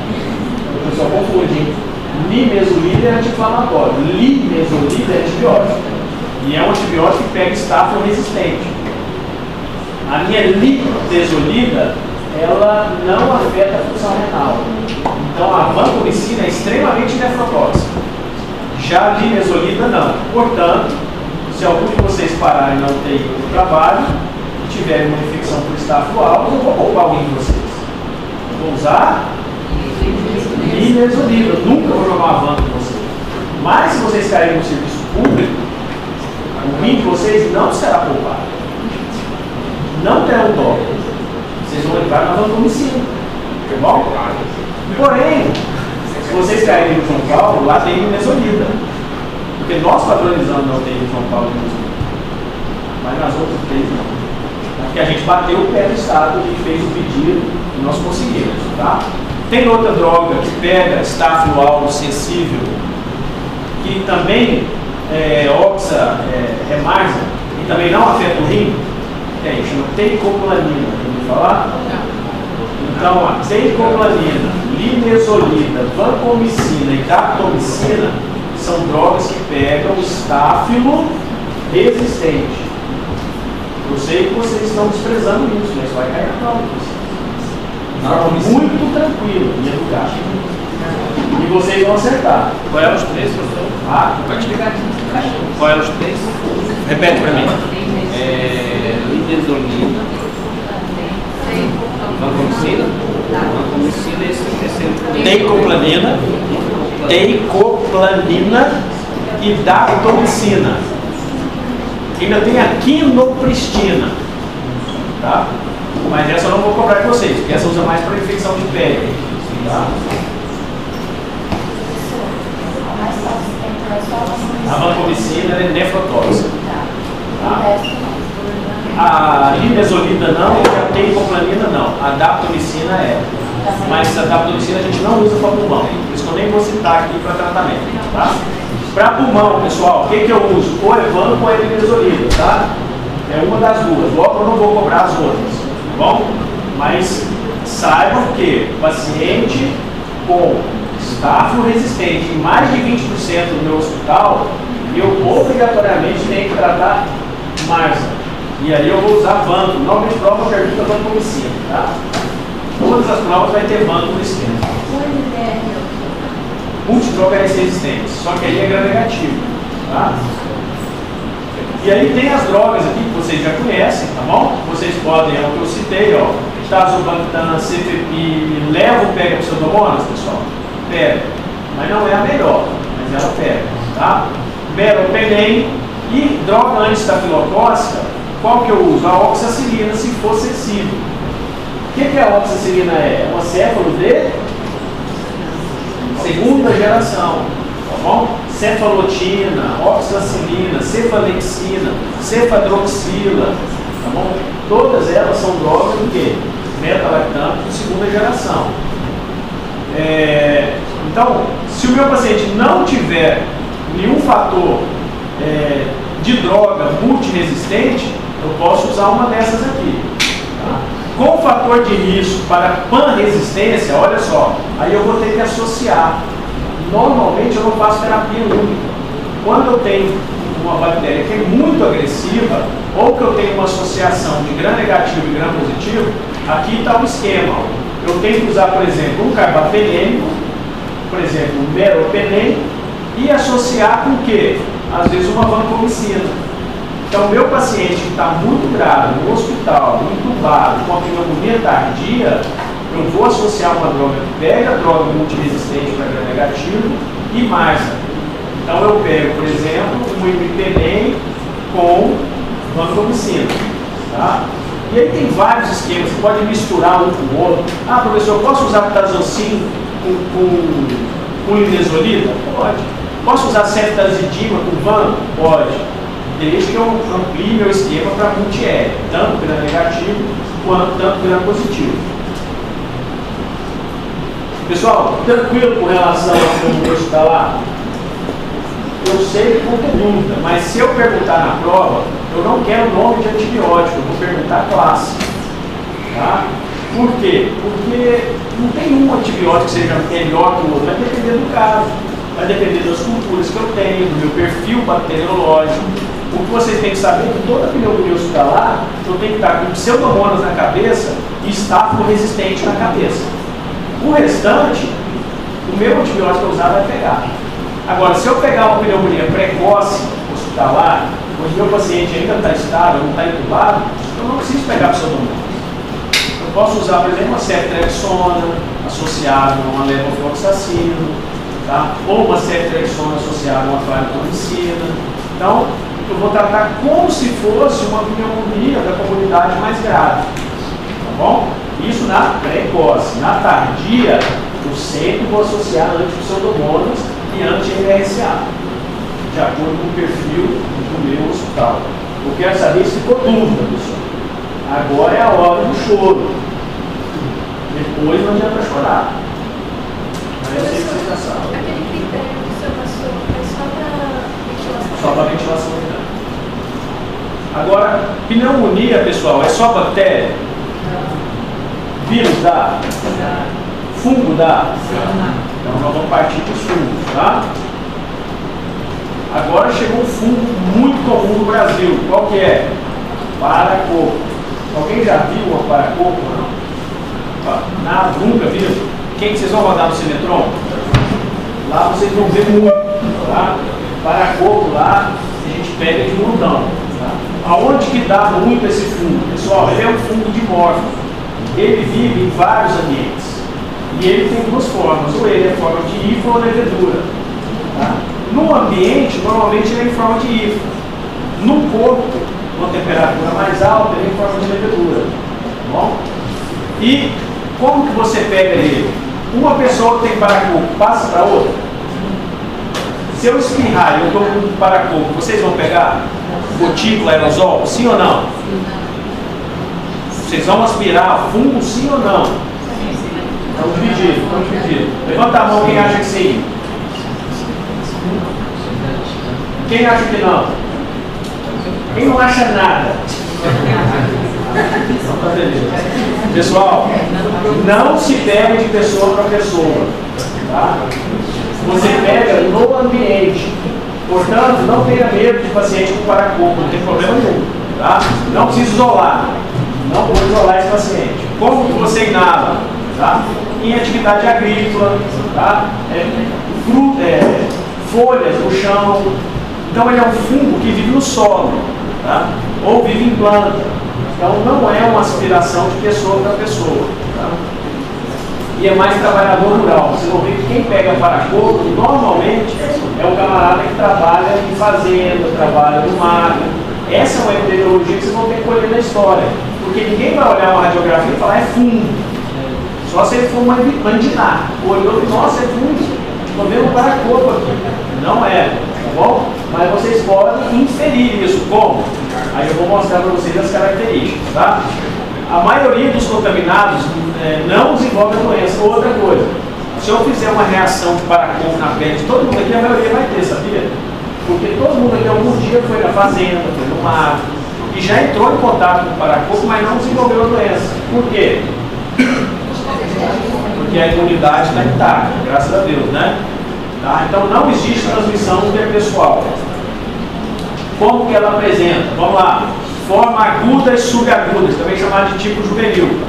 O pessoal confunde. Nimesulida é anti-inflamatório. Linezolida é antibiótico. E é um antibiótico que pega estáfilo resistente. A minha linezolida, ela não afeta a função renal. Então a vancomicina é extremamente nefrotóxica. Já a linezolida não. Portanto, se algum de vocês pararem não ter ido no trabalho e tiverem uma infecção por estáfilo aureus, eu vou poupar alguém de vocês. Eu vou usar linezolida. Eu nunca vou jogar uma vanco em vocês. Mas se vocês caírem no serviço público, o rim de vocês não será poupado. Não terão dó. Vocês vão entrar na vancomicina. Tá bom? Porém, se vocês caírem no João Paulo, lá tem linezolida. Porque nós padronizamos não tem no João Paulo linezolida. Mas nas outras três não. Porque a gente bateu o pé do Estado, a gente fez o pedido e nós conseguimos, tá? Tem outra droga que pega estáfilo alvo sensível, que também remarza, e também não afeta o rim, que aí chama teicoplamina, vamos falar? Então, a teicoplamina, linezolida, vancomicina e daptomicina são drogas que pegam estáfilo resistente. Eu sei que vocês estão desprezando isso, mas vai cair na prova. Muito tranquilo e educado. E vocês vão acertar. Qual é os três, professor? Pode explicar aqui. Qual é os três? Repete para mim. Linezolida, vancomicina e Teicoplanina e daptomicina. Ainda tem a quinopristina, tá? Mas essa eu não vou cobrar de vocês, porque essa usa mais para infecção de pele, tá? A vancomicina é nefrotóxica, tá? A linezolida não, e a teicoplanina não. A daptomicina é. Mas a daptomicina a gente não usa para pulmão, por isso que eu nem vou citar aqui para tratamento, tá? Para pulmão, pessoal, o que eu uso? Ou Evanco ou linezolida, tá? É uma das duas. Logo eu não vou cobrar as outras, tá bom? Mas saibam que paciente com estáfilo resistente em mais de 20% do meu hospital, eu obrigatoriamente tenho que tratar marsa. E aí eu vou usar vanco. Normalmente prova pergunta vancomicina, tá? Todas as provas vai ter vanco no esquema. Multidroga resistente, só que aí é gram negativo, tá? E aí tem as drogas aqui que vocês já conhecem, tá bom? Vocês podem, é o que eu citei, ó, tazobactam, cefepime, levo pega pseudomonas, pessoal? Pega, mas não é a melhor, mas ela pega, tá? Meropenem e droga antistafilocócica, qual que eu uso? A oxacilina, se for sensível. O que a oxacilina é? É uma céfalo de segunda geração, tá bom? Cefalotina, oxacilina, cefalexina, cefadroxila, tá bom? Todas elas são drogas do quê? Beta-lactam de segunda geração. Então, se o meu paciente não tiver nenhum fator de droga multiresistente, eu posso usar uma dessas aqui, tá? Com o fator de risco para panresistência, olha só, aí eu vou ter que associar. Normalmente eu não faço terapia única. Quando eu tenho uma bactéria que é muito agressiva, ou que eu tenho uma associação de gram negativo e gram positivo, aqui está o esquema. Eu tenho que usar, por exemplo, um carbapenêmico, por exemplo, um meropenem, e associar com o quê? Às vezes uma vancomicina. Então, o meu paciente que está muito grave no hospital, entubado, com a pneumonia tardia, eu vou associar uma droga que pega a droga multiresistente para gram negativo e marsa. Então, eu pego, por exemplo, um imipenem com vancomicina, tá? E aí tem vários esquemas, você pode misturar um com o outro. Ah, professor, eu posso usar tazocin com linezolida? Pode. Posso usar ceftazidima com van? Pode. Desde que eu amplie meu esquema para multi-R, tanto gram negativo quanto tanto gram positivo. Pessoal, tranquilo com relação ao como está lá? Eu sei que não tem dúvida, mas se eu perguntar na prova, eu não quero nome de antibiótico, eu vou perguntar classe. Tá? Por quê? Porque não tem um antibiótico que seja melhor que o outro, vai depender do caso, vai depender das culturas que eu tenho, do meu perfil bacteriológico. O que vocês têm que saber é que toda pneumonia hospitalar, eu tenho que estar com pseudomonas na cabeça e estáfilo resistente na cabeça. O restante, o meu antibiótico que eu usar vai pegar. Agora, se eu pegar uma pneumonia precoce hospitalar, onde meu paciente ainda está estável, não está entubado, eu não preciso pegar pseudomonas. Eu posso usar, por exemplo, uma ceftriaxona associada a uma levofloxacino, tá? Ou uma ceftriaxona associada a uma claritomicina. Então, eu vou tratar como se fosse uma pneumonia da comunidade mais grave, tá bom? Isso na precoce. Na tardia, eu sempre vou associar antipseudomonas e anti-MRSA, de acordo com o perfil do meu hospital. Eu quero saber se ficou dúvida, pessoal. Agora é a hora do choro. Depois não adianta chorar. Mas eu sei que você já sabe. Aquele critério que o senhor passou é só para ventilação? Só para ventilação interna. Agora, pneumonia, pessoal, é só bactéria? Vírus dá? Fungo dá? Então nós vamos partir dos fungos, tá? Agora chegou um fungo muito comum no Brasil. Qual que é? Paracoco. Alguém já viu uma paracoco? Não? Nada, nunca viu? Quem que vocês vão rodar no Cimetron? Lá vocês vão ver muito, tá? Paracoco lá, a gente pega de montão. Tá? Aonde que dá muito esse fungo? Pessoal, ele é um fungo dimórfico. Ele vive em vários ambientes. E ele tem duas formas, ou ele é em forma de hifo ou levedura. Tá? No ambiente, normalmente ele é em forma de hifo. No corpo, com temperatura mais alta, ele é em forma de levedura. Tá bom? E como que você pega ele? Uma pessoa que tem paracoco passa para outra? Se eu espirrar e eu estou com paracoco, vocês vão pegar gotícula, aerosol? Sim ou não? Vocês vão aspirar fungo, sim ou não? Vamos dividir. Levanta a mão quem acha que sim. Quem acha que não? Quem não acha nada? Pessoal, não se pega de pessoa para pessoa. Tá? Você pega no ambiente. Portanto, não tenha medo de paciente com paracoco, não tem problema nenhum. Tá? Não precisa isolar. Não vou isolar esse paciente. Como que você inala? Tá? Em atividade agrícola, tá? Folhas no chão. Então ele é um fungo que vive no solo, tá? Ou vive em planta. Então não é uma aspiração de pessoa para pessoa. Tá? E é mais trabalhador rural. Você não vê que quem pega paracoco normalmente é o camarada que trabalha em fazenda, trabalha no mato. Essa é uma epidemiologia que vocês vão ter que colher na história. Porque ninguém vai olhar uma radiografia e falar é fungo. Só se ele for mandinar. Olhou e, nossa, é fungo. Estou vendo um paracoco aqui. Não é, tá bom? Mas vocês podem inferir isso. Como? Aí eu vou mostrar para vocês as características, tá? A maioria dos contaminados não desenvolve a doença. Outra coisa, se eu fizer uma reação de paracoco na pele de todo mundo aqui, a maioria vai ter, sabia? Porque todo mundo aqui algum dia foi na fazenda, foi no mar, e já entrou em contato com o paracoco, mas não desenvolveu a doença. Por quê? Porque a imunidade está intacta, graças a Deus, né? Tá? Então não existe transmissão interpessoal. Como que ela apresenta? Vamos lá. Forma aguda e subaguda, também chamada de tipo juvenil.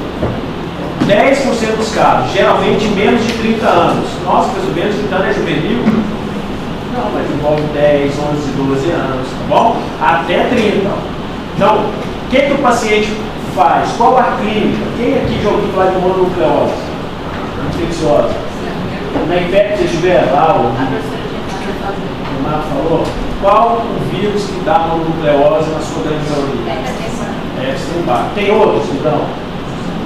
10% dos casos, geralmente menos de 30 anos. Nossa, mas o menos de 30 anos é juvenil? Não, mas envolve 10, 11, 12 anos, tá bom? Até 30. Então, o que o paciente faz? Qual a clínica? Quem aqui já ouviu falar de mononucleose infecciosa? Na IPEC, se estiver lá, o Renato falou, qual o vírus que dá mononucleose na sua grande maioria? Tem outros, então?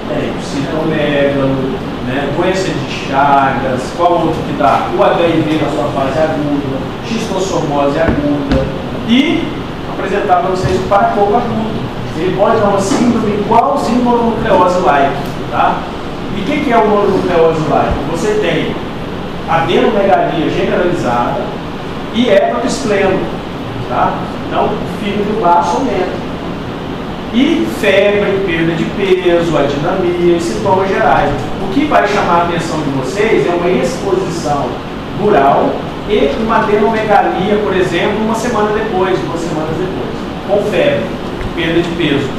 Tem, citomegalo, né? Doença de Chagas, qual outro que dá? O HIV na sua fase aguda, xistossomose aguda, e apresentar para vocês o paracoco agudo. Ele pode dar uma síndrome igualzinho à mononucleose-like, tá? E o que é o mononucleose-like? Você tem adenomegalia generalizada e hepatospleno, tá? Então, fígado baixo aumenta. E febre, perda de peso, adinamia e sintomas gerais. O que vai chamar a atenção de vocês é uma exposição rural e uma adenomegalia, por exemplo, uma semana depois, 2 semanas depois, com febre, perda de peso.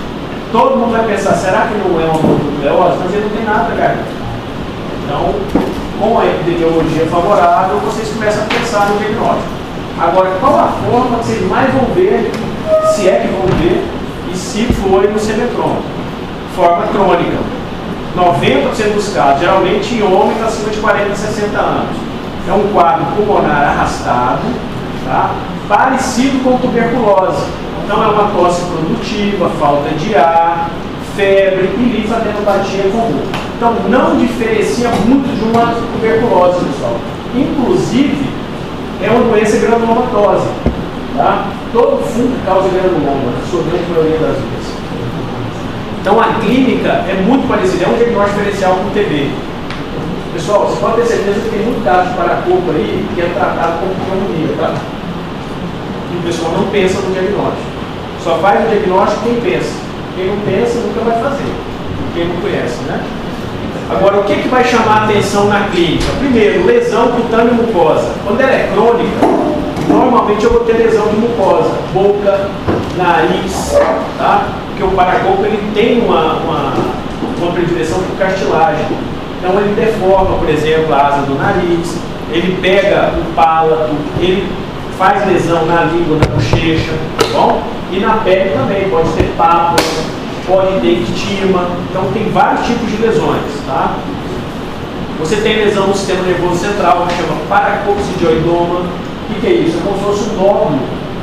Todo mundo vai pensar, será que não é uma mononucleose? Mas ele não tem nada, cara. Então, com a epidemiologia favorável, vocês começam a pensar no diagnóstico. Agora, qual a forma que vocês mais vão ver, se é que vão ver, e se foi no Cimetron? Forma crônica. 90% dos casos, geralmente em homens acima de 40 a 60 anos. É um quadro pulmonar arrastado, tá? Parecido com tuberculose. Então é uma tosse produtiva, falta de ar, febre e linfadenopatia comum. Então não diferencia muito de uma tuberculose, pessoal. Inclusive, é uma doença granulomatose. Tá? Todo fungo causa granuloma, na sua grande maioria das vezes. Então a clínica é muito parecida, é um diagnóstico diferencial com o TB. Pessoal, você pode ter certeza que tem muito caso de paracorpo aí que é tratado como pneumonia, tá? E o pessoal não pensa no diagnóstico. Só faz o diagnóstico quem pensa. Quem não pensa nunca vai fazer. Quem não conhece, né? Agora, o que vai chamar a atenção na clínica? Primeiro, lesão cutânea e mucosa. Quando ela é crônica, normalmente eu vou ter lesão de mucosa, boca, nariz, tá? Porque o paracorpo ele tem uma predileção por cartilagem. Então ele deforma, por exemplo, a asa do nariz, ele pega o palato, ele faz lesão na língua, na bochecha, tá bom? E na pele também, pode ter pápula, pode ter ictima, então tem vários tipos de lesões, tá? Você tem lesão no sistema nervoso central, que chama paracoccidioidoma. O que é isso? É como se fosse um nódulo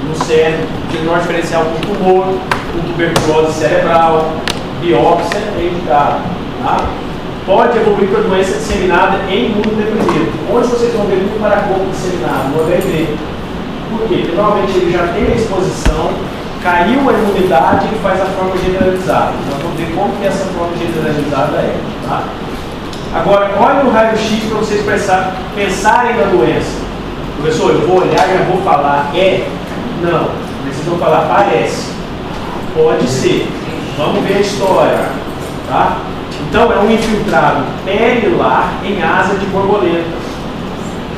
no cérebro, diagnóstico diferencial com tumor, com tuberculose cerebral, biópsia é indicado, tá? Pode evoluir para doença disseminada em imunodeprimido. Onde vocês vão ver muito paracorpo disseminado? No HIV. Por quê? Porque normalmente ele já tem a exposição, caiu a imunidade e faz a forma generalizada. Nós vamos ver como que essa forma generalizada é. Tá? Agora, olha o raio-x para vocês pensarem na doença. Professor, eu vou olhar e já vou falar não. Vocês vão falar parece. Pode ser. Vamos ver a história. Tá? Então, é um infiltrado perilar em asa de borboleta.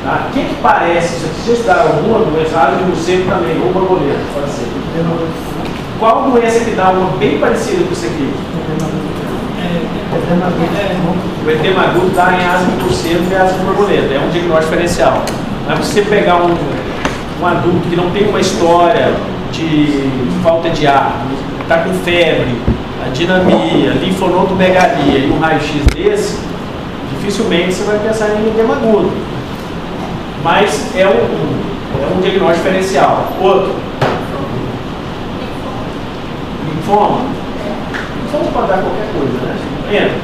Tá? O que parece? Se vocês estudaram alguma doença, asa de morcego também, ou borboleta, pode ser. Qual doença que dá uma bem parecida com isso aqui? O edema agudo dá em asa de morcego e asa de borboleta. É um diagnóstico diferencial. Mas você pegar um adulto que não tem uma história de falta de ar, está com febre, dinamia, linfonodomegalia e um raio-x desse, dificilmente você vai pensar em edema agudo. Mas é um diagnóstico diferencial. Outro. Linfoma. Linfoma pode dar qualquer coisa, né? Entra.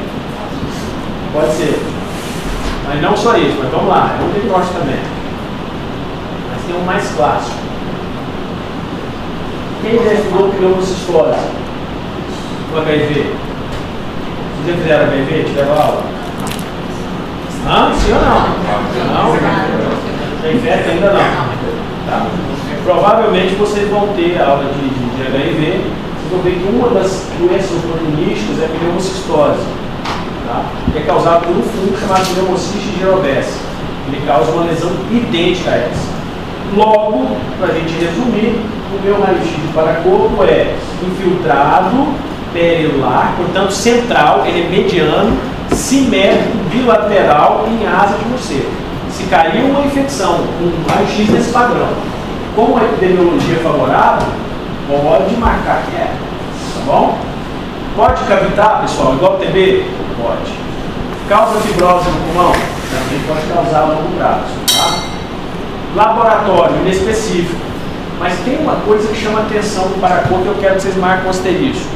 Pode ser. Mas não só isso, mas vamos lá. É um diagnóstico também. Mas tem um mais clássico. Quem já estudou pneumocistose? O HIV? Vocês já fizeram HIV? Tiveram aula? Sim ou não? Não? Tem festa ainda não. Tá? Provavelmente vocês vão ter aula de HIV. Vocês vão ver que uma das doenças oportunísticas é a pneumocistose. Tá? Que é causada por um fungo chamado Pneumocystis jirovecii. Ele causa uma lesão idêntica a essa. Logo, para a gente resumir, o meu raio-x de paracorpo é infiltrado, perilar, portanto central, ele é mediano, simétrico, bilateral em asa de morcego. Se caiu uma infecção com um raio-x desse padrão, com a epidemiologia favorável, pode marcar que é, tá bom? Pode cavitar, pessoal, igual TB? Pode. Causa fibrose no pulmão? Também pode causar a longo prazo, tá? Laboratório, inespecífico. Mas tem uma coisa que chama atenção no paracorpo que eu quero que vocês marquem o asterisco.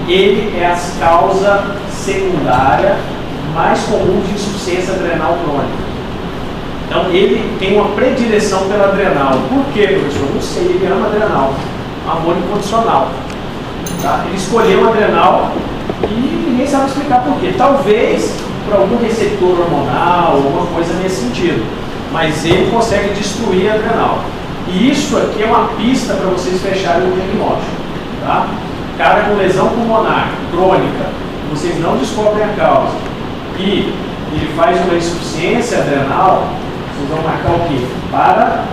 Ele é a causa secundária mais comum de insuficiência adrenal crônica. Então, ele tem uma predileção pela adrenal. Por quê, professor? Não sei, ele ama adrenal. Amor incondicional. Tá? Ele escolheu a adrenal e ninguém sabe explicar por quê. Talvez por algum receptor hormonal, alguma coisa nesse sentido. Mas ele consegue destruir a adrenal. E isso aqui é uma pista para vocês fecharem o diagnóstico. Tá? Cara com lesão pulmonar crônica, vocês não descobrem a causa, e ele faz uma insuficiência adrenal, vocês vão marcar o quê? Tá?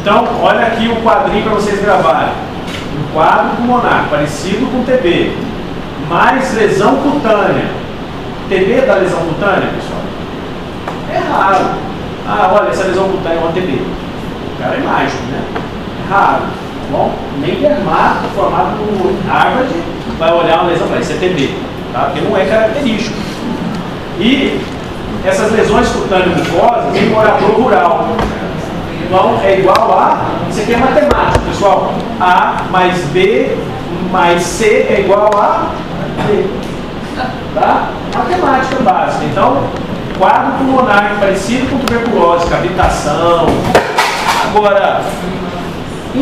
Então, olha aqui o quadrinho para vocês gravarem. Um quadro pulmonar, parecido com TB, mais lesão cutânea. TB dá lesão cutânea, pessoal? É raro. Olha, essa lesão cutânea é uma TB. O cara é mágico, né? É raro. Bom, nem dermato formado por Harvard vai olhar uma lesão e falar, isso é TB, tá? Porque não é característico. E essas lesões cutâneas mucosas em morador rural. Então é igual a, isso aqui é matemática, pessoal. A mais B mais C é igual a B. Tá? Matemática básica. Então, quadro pulmonar parecido com tuberculose, cavitação. Agora,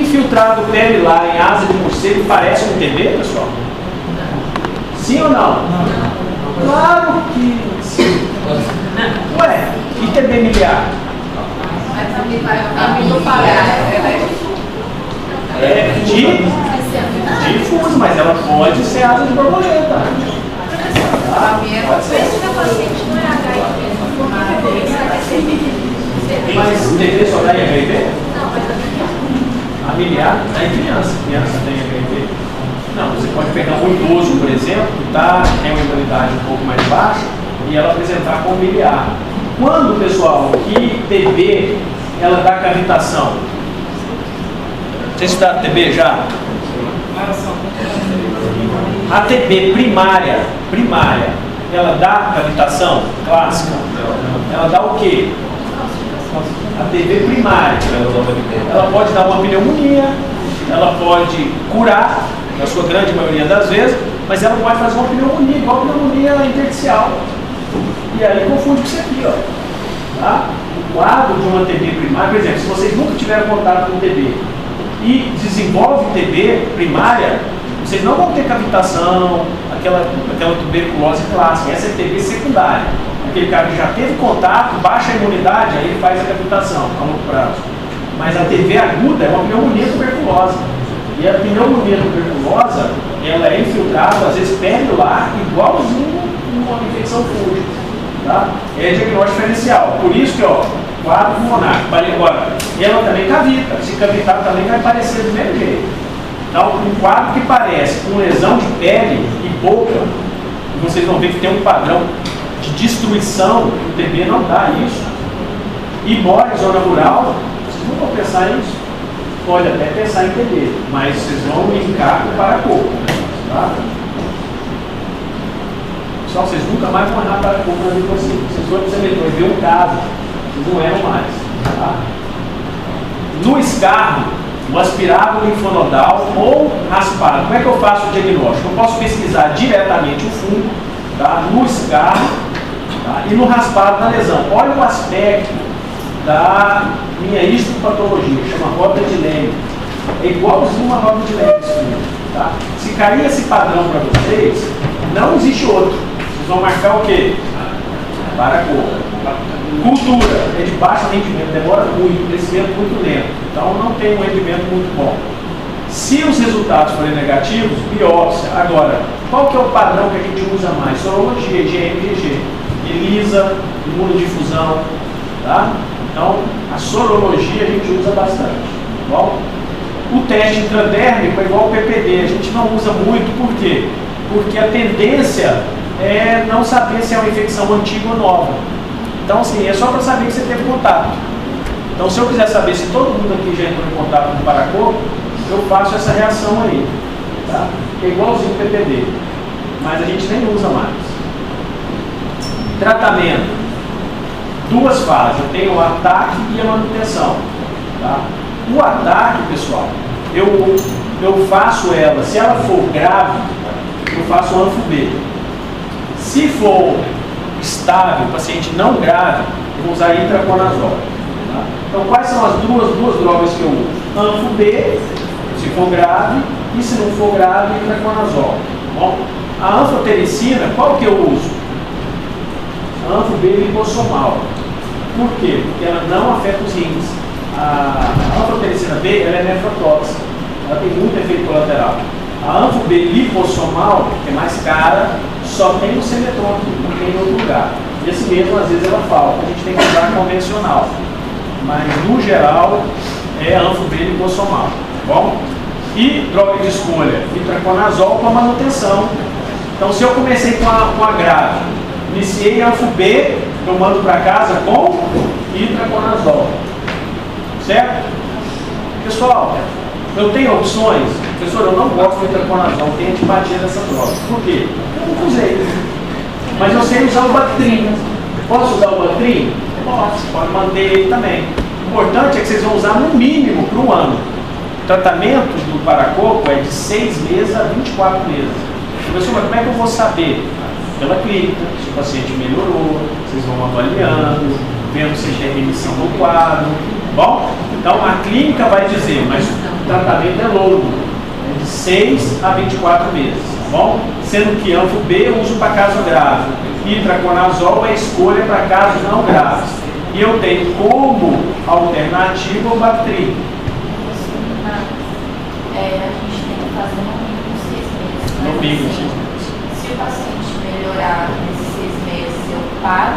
infiltrado pele lá em asa de morcego parece um TB, pessoal? Sim ou não? Claro que sim. Ué, e TB miliar? É difuso, mas ela pode ser asa de borboleta. Pode ser. Esse meu paciente não é HIV, Mas TB só dá em HIV? não, mas A miliar dá em criança. Criança tem HIV. Não, você pode pegar um idoso, por exemplo, que tem uma imunidade um pouco mais baixa e ela apresentar com miliar. Quando, pessoal, que TB ela dá cavitação? Você está TB já? A TB primária, ela dá cavitação clássica? Ela dá o quê? A TB primária, ela pode dar uma pneumonia, ela pode curar, na sua grande maioria das vezes, mas ela pode fazer uma pneumonia, igual a pneumonia intersticial. E aí confunde com isso aqui, ó. Tá? O quadro de uma TB primária, por exemplo, se vocês nunca tiveram contato com TB e desenvolve TB primária, vocês não vão ter cavitação, aquela tuberculose clássica. Essa é TB secundária. Aquele cara que já teve contato, baixa a imunidade, aí ele faz a cavitação a longo prazo. Mas a TB aguda é uma pneumonia tuberculosa. E a pneumonia tuberculosa, ela é infiltrada, às vezes periolar, igualzinho uma infecção fúngica. Tá? É diagnóstico diferencial. Por isso que, ó, quadro pulmonar. Agora, ela também cavita. Se cavitar também vai parecer do mesmo jeito. Então, um quadro que parece com lesão de pele e boca, vocês vão ver que tem um padrão de destruição, o TB não dá isso. E mora em zona rural, vocês não vão pensar nisso. Pode até pensar em TB, mas vocês vão linkar com o paracoco. Tá? Pessoal, vocês nunca mais vão errar paracoco na vida de vocês. Vocês vão ver um caso, vocês não erram mais. Tá? No escarro, o aspirado linfonodal ou raspado. Como é que eu faço o diagnóstico? Eu posso pesquisar diretamente o fungo, tá? No escarro, tá? E no raspado da lesão. Olha o aspecto da minha histopatologia, chama roda de Leme. É igualzinho uma roda de Leme. Tá? Se cair esse padrão para vocês, não existe outro. Vocês vão marcar o quê? Paracoco. Cultura é de baixo rendimento, demora muito, crescimento muito lento. Então não tem um rendimento muito bom. Se os resultados forem negativos, biópsia. Agora, qual que é o padrão que a gente usa mais? Sorologia, IgM e IgG. ELISA, imunodifusão. Tá? Então, a sorologia a gente usa bastante. Tá bom? O teste intradérmico é igual ao PPD. A gente não usa muito, por quê? Porque a tendência é não saber se é uma infecção antiga ou nova. Então, assim, é só para saber que você teve contato. Então, se eu quiser saber se todo mundo aqui já entrou em contato com o paracoco, eu faço essa reação aí. Tá? É igualzinho o PPD. Mas a gente nem usa mais. Tratamento. Duas fases. Eu tenho o ataque e a manutenção. Tá? O ataque, pessoal, eu faço ela. Se ela for grave, eu faço o anfo-B. Se for estável, paciente não grave, eu vou usar itraconazol. Tá? Então, quais são as duas drogas que eu uso? Anfo-B, se for grave, e se não for grave, itraconazol. Bom, a anfotericina, qual que eu uso? Anfo-B lipossomal. Por quê? Porque ela não afeta os rins. A anfotericina B ela é nefrotóxica, ela tem muito efeito colateral. A anfo-B lipossomal, que é mais cara, só tem no Semetron, não tem em outro lugar. E esse mesmo, às vezes, ela falta. A gente tem que usar convencional. Mas, no geral, é a anfo-B lipossomal. Tá bom? E droga de escolha, itraconazol com a manutenção. Então, se eu comecei com a grave, iniciei a anfo-B, eu mando para casa com itraconazol. Certo? Pessoal, eu tenho opções. Professor, eu não gosto de itraconazol, tenho antipatia dessa droga. Por quê? Eu nunca usei. Mas eu sei usar o Bactrim. Posso usar o Bactrim? Posso, pode manter ele também. O importante é que vocês vão usar no mínimo por 1 ano. O tratamento do paracoco é de 6 meses a 24 meses. Professor, mas como é que eu vou saber? Pela clínica, se o paciente melhorou, vocês vão avaliando, vendo se tem remissão do quadro. Bom, então a clínica vai dizer, mas o tratamento é longo, de 6 a 24 meses, tá bom? Sendo que Anfo B eu uso para caso grave, itraconazol é escolha para casos não graves. E eu tenho como alternativa o Bactrim. A gente tem que fazer no mínimo 6 meses. No mínimo 6 meses. Se o paciente melhorar nesses 6 meses, eu paro.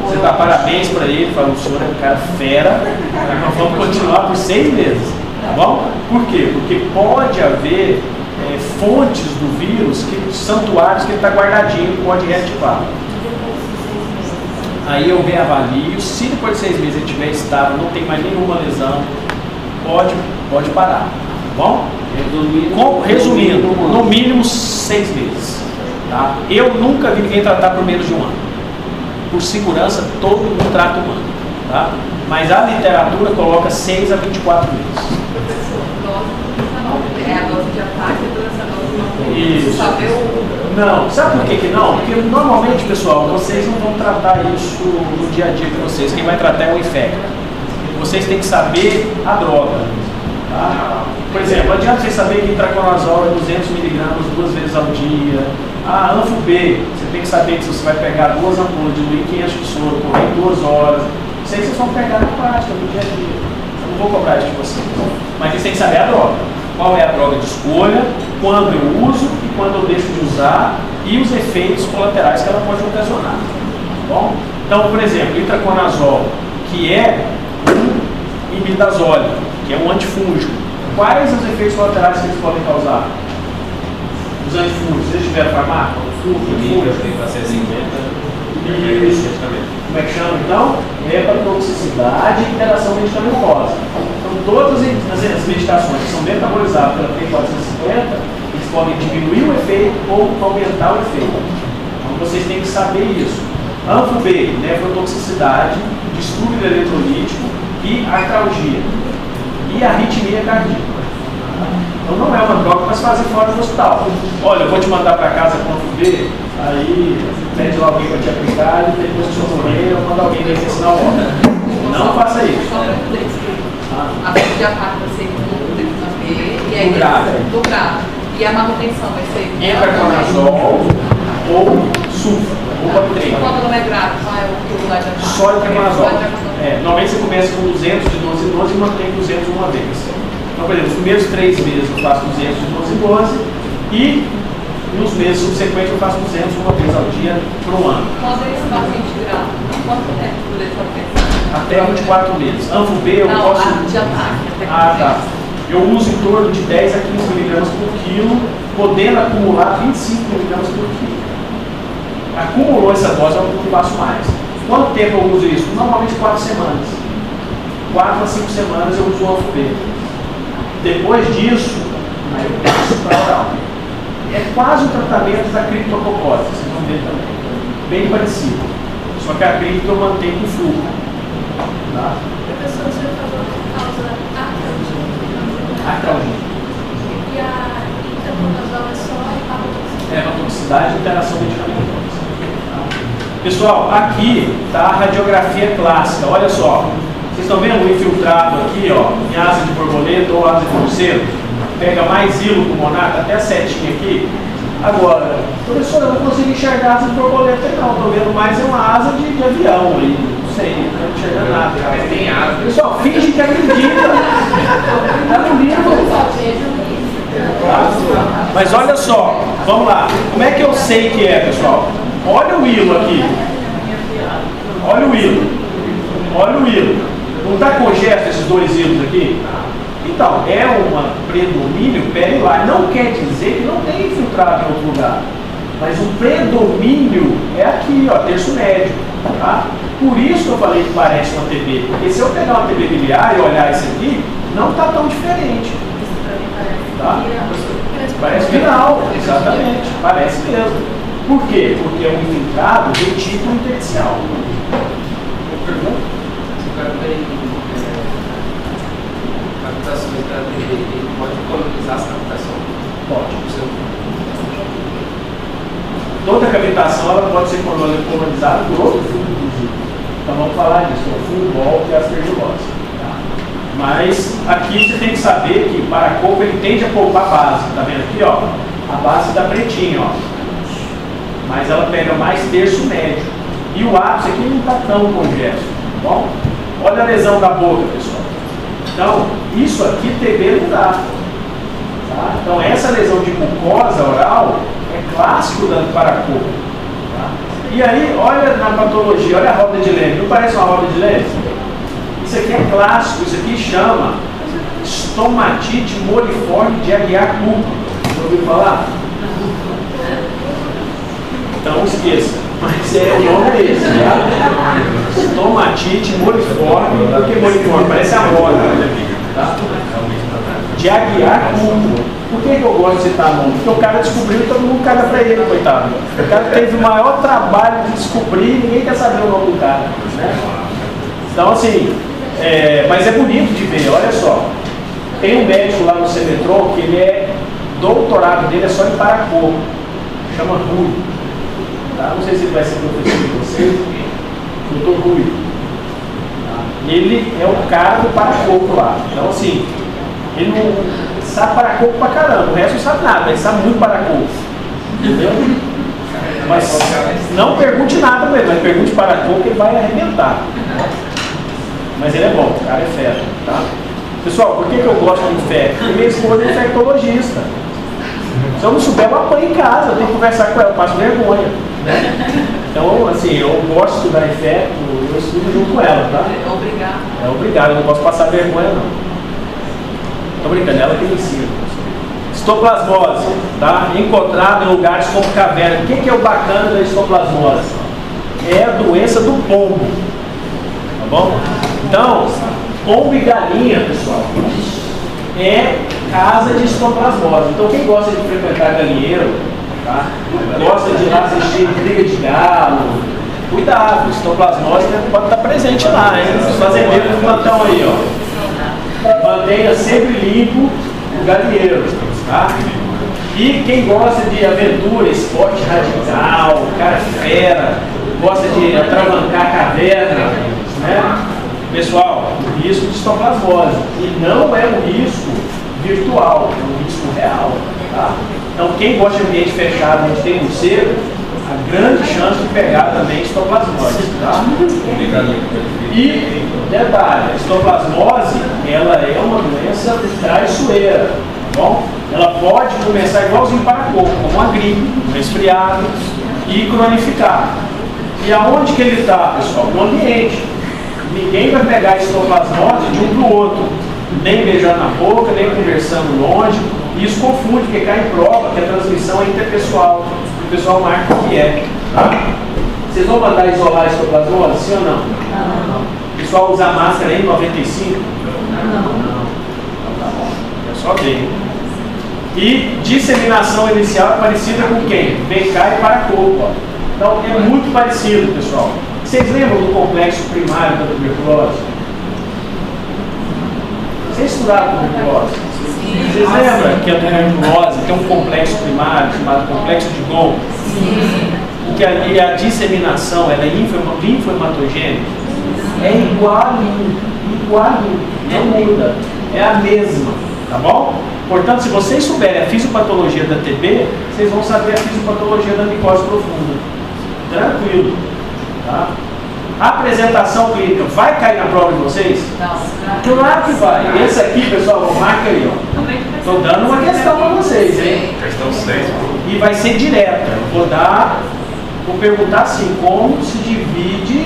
Você dá parabéns para ele, fala, o senhor é um cara fera, nós vamos continuar por 6 meses, tá bom? Por quê? Porque pode haver fontes do vírus, santuários que ele está guardadinho, pode reativar. Aí eu reavalio, se depois de 6 meses ele estiver estável, não tem mais nenhuma lesão, pode parar, tá bom? Resumindo, no mínimo 6 meses. Tá? Eu nunca vi ninguém tratar por menos de 1 ano. Por segurança, todo mundo trata humano. Tá? Mas a literatura coloca 6 a 24 meses. É a dose de ataque e essa dose de Isso. saber o... Não, sabe por que não? Porque normalmente, pessoal, vocês não vão tratar isso no dia a dia de vocês. Quem vai tratar é o infecto. Vocês têm que saber a droga. Tá? Por exemplo, adianta vocês saber que itraconazol é 200 mg 2 vezes ao dia. Ah, Anfo B, você tem que saber que você vai pegar 2 ampolas de 1.500 de soro, correr em 2 horas. Isso aí vocês vão pegar na prática, no dia a dia. Eu não vou cobrar isso de vocês. Mas vocês têm que saber a droga. Qual é a droga de escolha, quando eu uso e quando eu deixo de usar e os efeitos colaterais que ela pode ocasionar. Tá bom? Então, por exemplo, itraconazol, que é um imidazole, que é um antifúngico. Quais os efeitos colaterais que eles podem causar? Os antifúngicos, vocês tiveram farmácia? Como é que chama então? Hepatotoxicidade e interação medicamentosa. Então, todas as medicações que são metabolizadas pela P450, eles podem diminuir o efeito ou aumentar o efeito. Então, vocês têm que saber isso. Anfo B, nefrotoxicidade, distúrbio eletrolítico e artralgia. E arritmia cardíaca. Então não é uma droga para se fazer fora do hospital. Olha, eu vou te mandar para casa com Anfo B, aí pede lá alguém para te aplicar e depois que eu morrer, eu mando alguém para te ensinar o óleo. Não faça isso. A dose de ataque vai ser do vitamina B e aí Do grave. do grave. E a manutenção vai ser Itraconazol ou sulfa, ou Bactrim. quando não é grave, qual é o que eu vou dar de ataque? Só itraconazol. Só itraconazol. Normalmente você começa com 200 de 12 em 12 e mantém 200 uma vez. Então, por exemplo, os primeiros 3 meses eu faço 200 de 12 em 12 e nos meses subsequentes eu faço 200 uma vez ao dia por um ano. Quando esse paciente grave, quanto tempo por esse paciente? Até 24 meses. Anfo B eu Não, posso... de ataque. Até Tá. Eu uso em torno de 10 a 15 mg por quilo, podendo acumular 25 mg por quilo. Acumulou essa dose, eu não passo mais. Quanto tempo eu uso isso? Normalmente 4 semanas. 4 a 5 semanas eu uso o Anfo B. Depois disso, aí eu passo para oral. É quase o tratamento da criptococose, vocês vão ver também. Bem parecido. Só que a cripto eu mantenho com fluxo. Tá? Professor, você falou que causa Artralgia. e a itraconazol é só hepatotoxicidade. Hepatotoxicidade e interação medicamentosa. Tá? Pessoal, aqui está a radiografia clássica. Olha só. Vocês estão vendo o infiltrado aqui, ó, em asa de borboleta ou asa de morcego? Pega mais hilo pulmonar, até a setinha aqui. Agora, professor, eu não consigo enxergar asa de borboleta não. Estou vendo mais é uma asa de avião aí. Não sei, não estou enxergando nada. Mas tem asa. Pessoal, finge que acredita. Está no livro. Tá? Mas olha só, vamos lá. Como é que eu sei que é, pessoal? Olha o hilo aqui. Olha o hilo. Olha o hilo. Não está congesto esses 2 hilos aqui? Então, é um predomínio perilar. Não quer dizer que não tem infiltrado em outro lugar. Mas o predomínio é aqui, ó, terço médio. Tá? Por isso que eu falei que parece uma TB. Porque se eu pegar uma TB biliar e olhar esse aqui, não está tão diferente. Tá? Parece viral, exatamente. Parece mesmo. Por quê? Porque é um infiltrado do tipo intersticial. Pergunta? Se o cara tem captações da TV, ele pode colonizar essa captação? Pode. Toda cavitação ela pode ser colonizada por outro fungo, inclusive. Então vamos falar disso, o fungo que é a aspergilose. Tá? Mas aqui você tem que saber que o para-coco ele tende a poupar a base. Tá vendo aqui, ó? A base da pretinha, ó. Mas ela pega mais terço médio. E o ápice aqui não está tão congesto, tá bom? Olha a lesão da boca, pessoal. Então, isso aqui TB não dá. Tá? Então, essa lesão de mucosa oral é clássico da para-coco. Tá? E aí, olha na patologia, olha a roda de Lenz. Não parece uma roda de Lenz? Isso aqui é clássico, isso aqui chama estomatite moliforme de Aguiar-Cooper. Já ouviu falar? Então esqueça, mas o nome é esse, tá? Estomatite moliforme, por que moliforme? Parece a roda, tá? De Aguiar-Cooper. Por que eu gosto de citar nome? Porque o cara descobriu e todo mundo caga pra ele, coitado. O cara teve o maior trabalho de descobrir e ninguém quer saber o nome do cara, né? Então assim, mas é bonito de ver, olha só. Tem um médico lá no Cemetron que ele é doutorado dele é só em para-coco, chama Rui. Tá? Não sei se ele vai ser professor de vocês, doutor Rui. Tá? Ele é o cara do para-coco lá. Então assim, ele não sabe para-coco pra caramba, o resto não sabe nada, ele sabe muito para-coco. Entendeu? Mas não pergunte nada pra ele, mas pergunte para-coco que ele vai arrebentar. Mas ele é bom, o cara é fera, tá? Pessoal, por que eu gosto de infecto? Porque minha esposa é infectologista. Se eu não souber, eu apanho em casa, eu tenho que conversar com ela, eu passo vergonha. Né? Então, assim, eu gosto de estudar infecto, eu estudo junto com ela, tá? Obrigado. É obrigado, eu não posso passar vergonha, não. Tô brincando, ela que me ensina. Histoplasmose, tá? Encontrado em lugares como caverna. O que é o bacana da histoplasmose? É a doença do pombo. Tá bom? Então, pombo e galinha, pessoal, é casa de histoplasmose. Então, quem gosta de frequentar galinheiro, tá? Gosta de ir lá assistir briga de galo, cuidado, histoplasmose pode estar presente lá, hein? Os fazendeiros do plantão aí, ó. Mantenha sempre limpo o galinheiro, tá? E quem gosta de aventura, esporte radical, cara fera, gosta de atravancar caverna, né? Pessoal, o risco de histoplasmose. E não é um risco virtual, é um risco real, tá? Então, quem gosta de ambiente fechado, onde tem morcego, a grande chance de pegar também histoplasmose, tá? E, detalhe, a histoplasmose, ela é uma doença traiçoeira, tá bom? Ela pode começar igualzinho para-coco, como uma gripe, um resfriado, e cronificar. E aonde que ele está, pessoal? No ambiente. Ninguém vai pegar histoplasmose de um para o outro, nem beijando na boca, nem conversando longe. Isso confunde, porque cai em prova que a transmissão é interpessoal. O pessoal marca o que é. Tá? Vocês vão mandar isolar a histoplasmose, sim ou não? Não. O pessoal usa máscara em 95? Não. Então tá bom. É só bem. E disseminação inicial é parecida com quem? BK e para-coco. Então é muito parecido, pessoal. Vocês lembram do complexo primário da tuberculose? Vocês estudaram tuberculose? Sim. Vocês lembram que a tuberculose tem um complexo primário chamado complexo de Gon? Sim. Que a disseminação ela é linfohematogênica? É igualinho, não muda, é a mesma, tá bom? Portanto, se vocês souberem a fisiopatologia da TB, vocês vão saber a fisiopatologia da micose profunda. Tranquilo, tá? A apresentação clínica vai cair na prova de vocês? Não. Claro que vai. Esse aqui, pessoal, marca aí, ó. Estou dando uma questão para vocês, hein? Questão 6. E vai ser direta. Vou perguntar assim, como se divide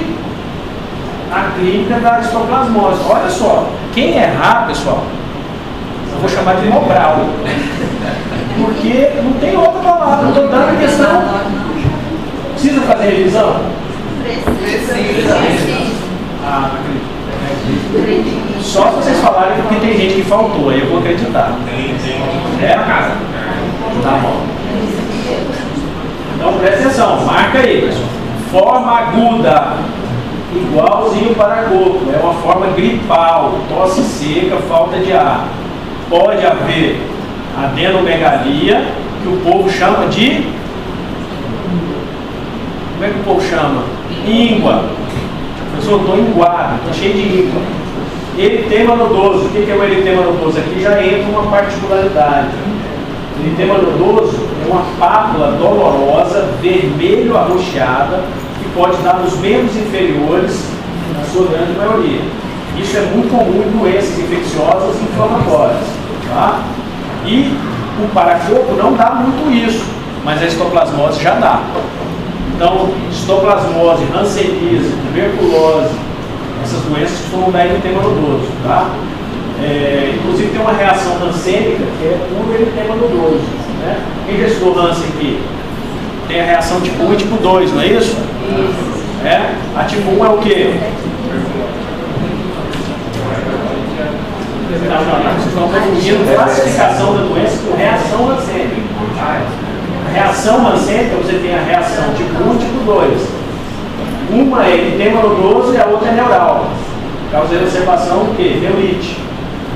a clínica da histoplasmose. Olha só, quem errar, pessoal, eu vou chamar de Mobral. Porque não tem outra palavra, estou dando a questão. Precisa fazer revisão? Precisa. Ah, não acredito. Só se vocês falarem porque tem gente que faltou, aí eu vou acreditar. É? Tá bom. Então presta atenção, marca aí, pessoal. Forma aguda, igualzinho para-coco, é uma forma gripal, tosse seca, falta de ar. Pode haver adenomegalia, que o povo chama de... Como é que o povo chama? Íngua. Professor, eu estou enguado, estou cheio de íngua. Eritema nodoso. O que é o eritema nodoso? Aqui já entra uma particularidade. O eritema nodoso é uma pápula dolorosa, vermelho arroxeada, que pode dar nos membros inferiores, na sua grande maioria. Isso é muito comum em doenças infecciosas e inflamatórias. Tá? E o paracorpo não dá muito isso, mas a histoplasmose já dá. Então, histoplasmose, hanseníase, tuberculose, essas doenças costumam dar eritema nodoso. Tá? Inclusive tem uma reação hansênica que é por eritema nodoso. Né? Quem já estudou Hansen aqui? Tem a reação tipo 1 e tipo 2, não é isso? A tipo 1 é o quê? Não, vocês estão confundindo classificação da doença com reação hansênica. A reação hansênica, você tem a reação tipo 1 e tipo 2. Uma é eritema nodoso e a outra é neural. Causa exacerbação o quê? Neurite.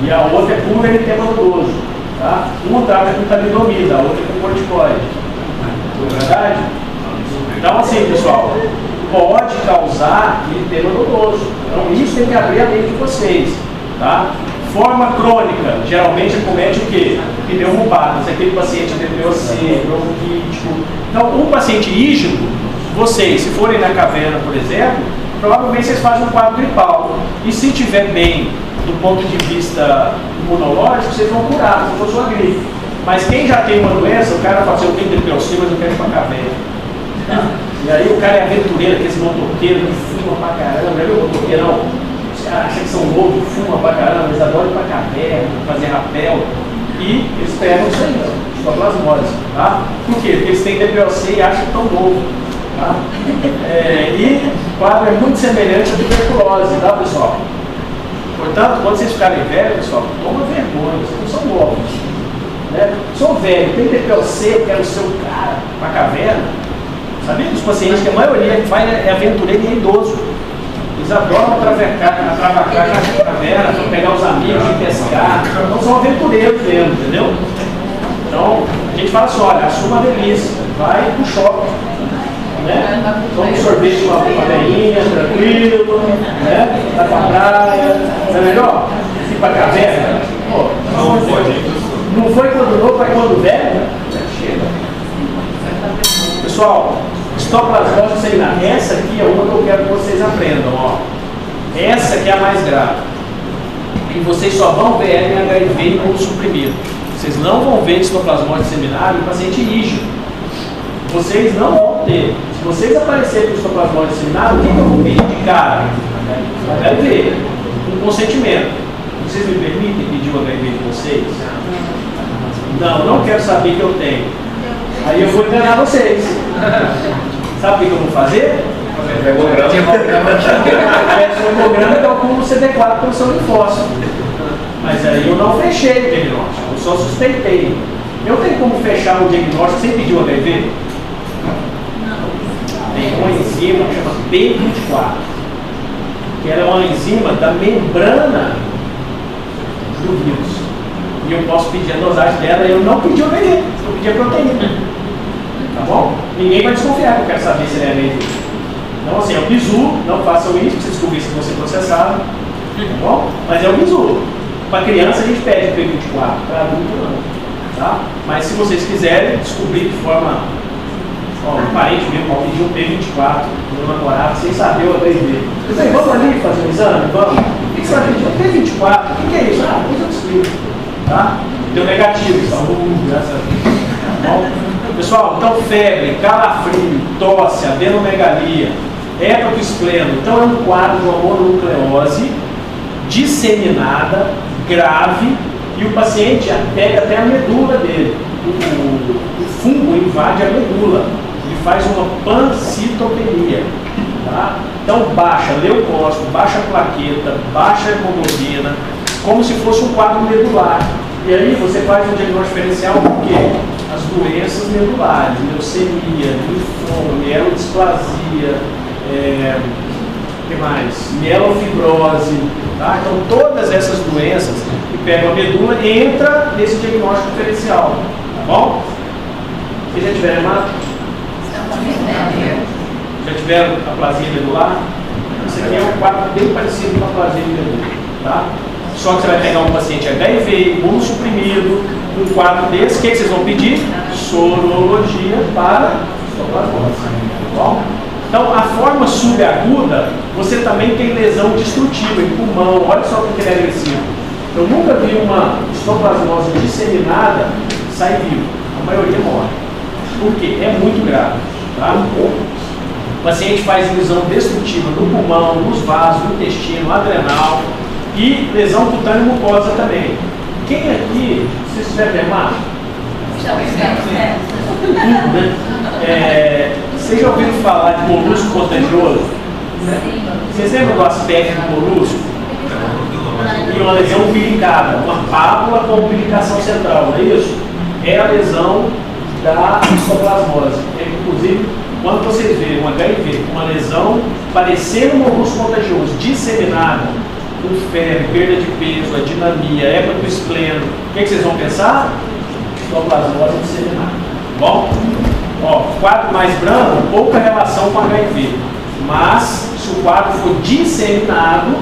E a outra é puro eritema nodoso. Tá? Uma trata com talidomida, a outra é com corticoide. Não é verdade? Então assim, pessoal, pode causar eritema nodoso. Então isso tem que abrir a mente de vocês. Tá? Forma crônica, geralmente acomete o quê? Pneumopatas, aquele paciente DPOC, bronquítico. Então, um paciente rígido, vocês, se forem na caverna, por exemplo, provavelmente vocês fazem um quadro gripal. E se estiver bem do ponto de vista imunológico, vocês vão curar, se fosse uma gripe. Mas quem já tem uma doença, o cara fala assim, eu tenho DPOC, mas eu quero ir para a caverna. Tá? E aí o cara é aventureiro, aqueles motoqueiros que fumam pra caramba, não é meu motoqueiro não? Acha que são loucos, fumam pra caramba, eles adoram ir pra caverna, fazer rapel, e eles pegam isso aí, histoplasmose, tá? Por quê? Porque eles têm DPOC e acham tão novo, tá? E o quadro é muito semelhante à tuberculose, tá, pessoal? Portanto, quando vocês ficarem velhos, pessoal, toma vergonha, vocês não são novos, né? Sou velho, tem DPOC, quero ser o cara pra caverna. Sabia que os pacientes, que a maioria que faz é aventureiro e é idoso. Eles adoram atravacar na caverna, para pegar os amigos e pescar. Então são aventureiros mesmo, entendeu? Então a gente fala assim, olha, assuma a velhice, vai pro shopping, né? Toma um sorvete com uma velhinha, tranquilo, né? Vai pra praia, não é melhor? Ir pra caverna. Pô, não foi quando novo, vai quando velho? Chega. Pessoal, histoplasmose seminar. Essa aqui é uma que eu quero que vocês aprendam. Ó. Essa aqui é a mais grave. E vocês só vão ver ela em HIV imunossuprimido. Vocês não vão ver histoplasmose seminar em paciente rígido. Vocês não vão ter. Se vocês aparecerem com histoplasmose seminar, o que eu vou pedir de cara? HIV, com consentimento. Vocês me permitem pedir o HIV de vocês? Não quero saber que eu tenho. Aí eu vou enganar vocês. Sabe o que eu vou fazer? Peço um hemograma e calculo o CD4 pelo seu linfócito. Mas aí eu não fechei o diagnóstico, eu só suspeitei. Eu tenho como fechar o diagnóstico sem pedir o HIV? Tem uma enzima que chama P24, que ela é uma enzima da membrana do vírus. E eu posso pedir a dosagem dela e eu não pedi o HIV, eu pedi a proteína. Tá bom? Ninguém vai desconfiar que eu quero saber se ele é HIV. Então assim, é o bizu, não façam isso, pra você descobrir se você processaram. Tá bom? Mas é o bizu. Para criança a gente pede o P24, para adulto não. Tá? Mas se vocês quiserem descobrir de forma. Um parente meu pode pedir um P24 do meu namorado sem saber o HIV. Eu falei, vamos ali fazer um exame? Vamos. O que você vai pedir? Um P24? O que é isso? Depois eu te explico. Tá? Deu negativo, então, graças a Deus. Tá bom? Pessoal, então febre, calafrio, tosse, adenomegalia, hepatoespleno, então é um quadro de uma mononucleose disseminada, grave, e o paciente pega até a medula dele. O fungo invade a medula e faz uma pancitopenia. Tá? Então baixa leucócito, baixa plaqueta, baixa hemoglobina, como se fosse um quadro medular. E aí você faz um diagnóstico diferencial do quê? As doenças medulares, leucemia, linfoma, mielodisplasia, que mais? Mielofibrose, tá? Então todas essas doenças que pegam a medula entram nesse diagnóstico diferencial, tá bom? Vocês já tiveram hemato? Já tiveram aplasia medular? Esse aqui é um quadro bem parecido com a aplasia medular. Tá? Só que você vai pegar um paciente HIV, imunossuprimido, um quadro desse, o que vocês vão pedir? Sorologia para histoplasmose. Tá bom? Então, a forma subaguda, você também tem lesão destrutiva em pulmão, olha só como ele é agressivo. Eu nunca vi uma histoplasmose disseminada sair vivo, a maioria morre. Por quê? É muito grave. Tá? O paciente faz lesão destrutiva no pulmão, nos vasos, no intestino, adrenal e lesão cutânea mucosa também. Quem aqui, se estiver dermato? Vocês já ouviram falar de molusco contagioso? Vocês lembram do aspecto do molusco? E uma lesão umbilicada, uma pápula com umbilicação central, não é isso? É a lesão da histoplasmose. Inclusive, quando vocês verem um HIV com uma lesão parecendo um molusco contagioso, disseminada, com febre, perda de peso, adinamia, hepatoespleno, o que vocês vão pensar? Histoplasmose disseminada. Bom? Ó, quadro mais branco, pouca relação com HIV. Mas, se o quadro for disseminado,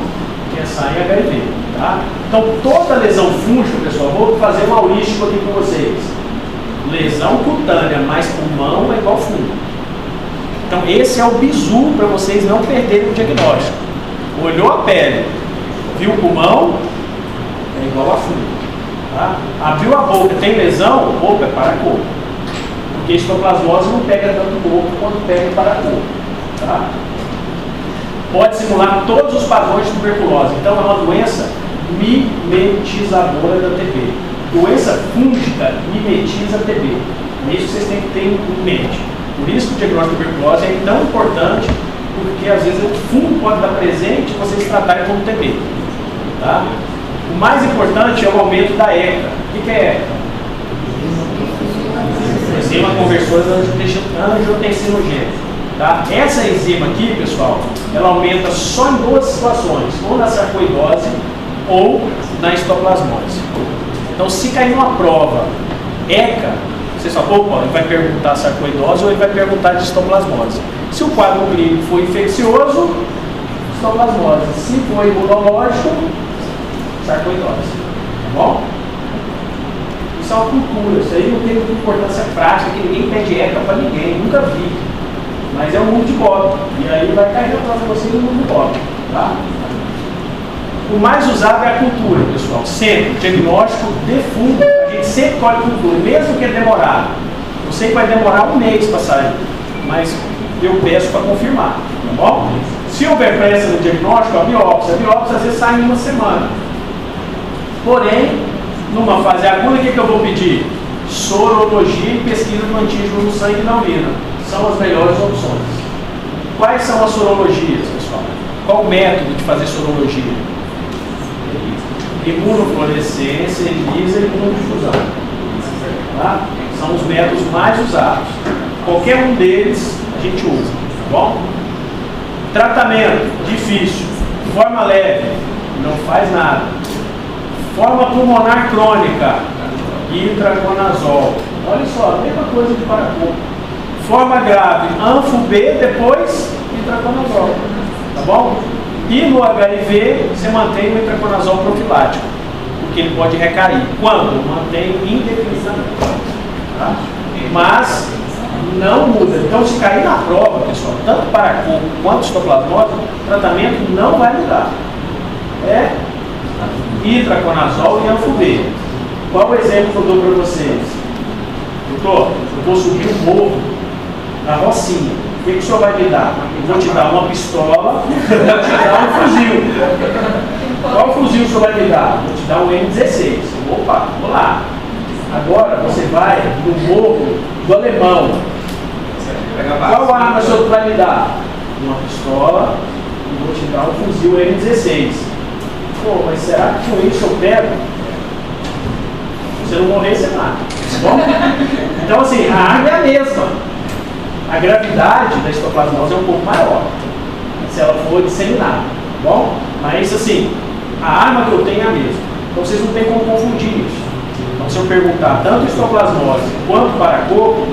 pensar em HIV. Tá? Então, toda lesão fúngica, pessoal, vou fazer um holístico aqui com vocês. Lesão cutânea mais pulmão é igual fungo. Então, esse é o bizu para vocês não perderem o diagnóstico. Olhou a pele, viu o pulmão, é igual a fungo. Tá? Abriu a boca, tem lesão, opa, é paracorpo. Porque a histoplasmose não pega tanto o corpo quanto pega o paracorpo. Tá? Pode simular todos os padrões de tuberculose. Então, é uma doença mimetizadora da TB. Doença fúngica mimetiza a TB. É isso que vocês têm que ter em mente. Por isso que o diagnóstico de tuberculose é tão importante, porque às vezes o fungo pode estar presente e vocês tratarem como TB. Tá? O mais importante é o aumento da ECA. O que é ECA? Enzima conversora angiotensinogênica. Tá? Essa enzima aqui, pessoal, ela aumenta só em duas situações, ou na sarcoidose ou na histoplasmose. Então, se cair numa prova ECA, você só ele vai perguntar sarcoidose ou ele vai perguntar de histoplasmose. Se o quadro clínico for infeccioso, histoplasmose. Se for imunológico, sarcoidose. Tá bom? Isso é uma cultura, isso aí não tem muita importância prática, que ninguém pede ECA para ninguém, nunca vi. Mas é um mundo de Bob. E aí vai cair na prova de vocês no mundo de Bob. Tá? O mais usado é a cultura, pessoal. Sempre. Diagnóstico de fungo. A gente sempre colhe cultura, mesmo que é demorado. Eu sei que vai demorar um mês para sair, mas eu peço para confirmar. Tá bom? Se houver pressa no diagnóstico, a biópsia às vezes sai em uma semana. Porém, numa fase aguda, o que eu vou pedir? Sorologia e pesquisa do antígeno no sangue e na urina. São as melhores opções. Quais são as sorologias, pessoal? Qual o método de fazer sorologia? Imunofluorescência, ELISA e imunodifusão. Tá? São os métodos mais usados. Qualquer um deles a gente usa. Tá bom? Tratamento, difícil. Forma leve, não faz nada. Forma pulmonar crônica, itraconazol. Olha só, a mesma coisa de paracorpo. Forma grave, anfo-B, depois itraconazol. Tá bom? E no HIV, você mantém o itraconazol profilático, porque ele pode recair. Quando? Mantém indefinidamente. Tá? Mas não muda. Então, se cair na prova, pessoal, tanto paracorpo quanto histoplasmose, o tratamento não vai mudar. É itraconazol e anfo-B. Qual o exemplo que eu dou para vocês? Doutor, eu vou subir um morro na Rocinha. O que o senhor vai me dar? Eu vou te dar uma pistola, vou te dar um fuzil. Qual fuzil o senhor vai me dar? Vou te dar um M16. Opa, vamos lá. Agora você vai no morro do Alemão. Qual arma o senhor vai me dar? Uma pistola e vou te dar um fuzil M16. Pô, mas será que com isso eu pego? Se você não morrer, você mata. Tá bom? Então, assim, a arma é a mesma. A gravidade da histoplasmose é um pouco maior, se ela for disseminada. Tá bom? Mas, assim, a arma que eu tenho é a mesma. Então, vocês não tem como confundir isso. Então, se eu perguntar tanto histoplasmose quanto paracorpo,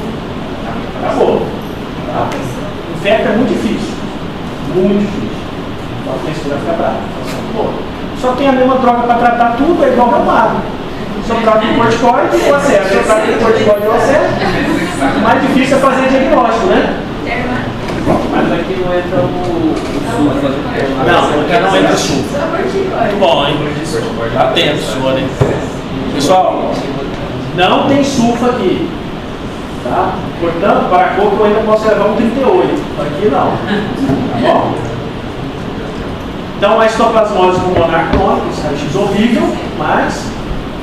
acabou. Tá? Infecta é muito difícil. Muito difícil. Então, a pessoa vai ficar brava. Pô, só só tem a mesma droga para tratar tudo, é igual reumato. Só troca o corticoide e o acerto. Só troca o corticoide e o acerto. O mais difícil é fazer diagnóstico, né? Mas aqui não entra o sulfa. Não, aqui não entra sulfa. Bom, hein? Atento, senhor, hein? Pessoal, não tem sulfa aqui. Tá? Portanto, para coco eu ainda posso levar um 38. Aqui não. Tá bom? Então, a histoplasmose pulmonar crônica, isso é um X horrível, mas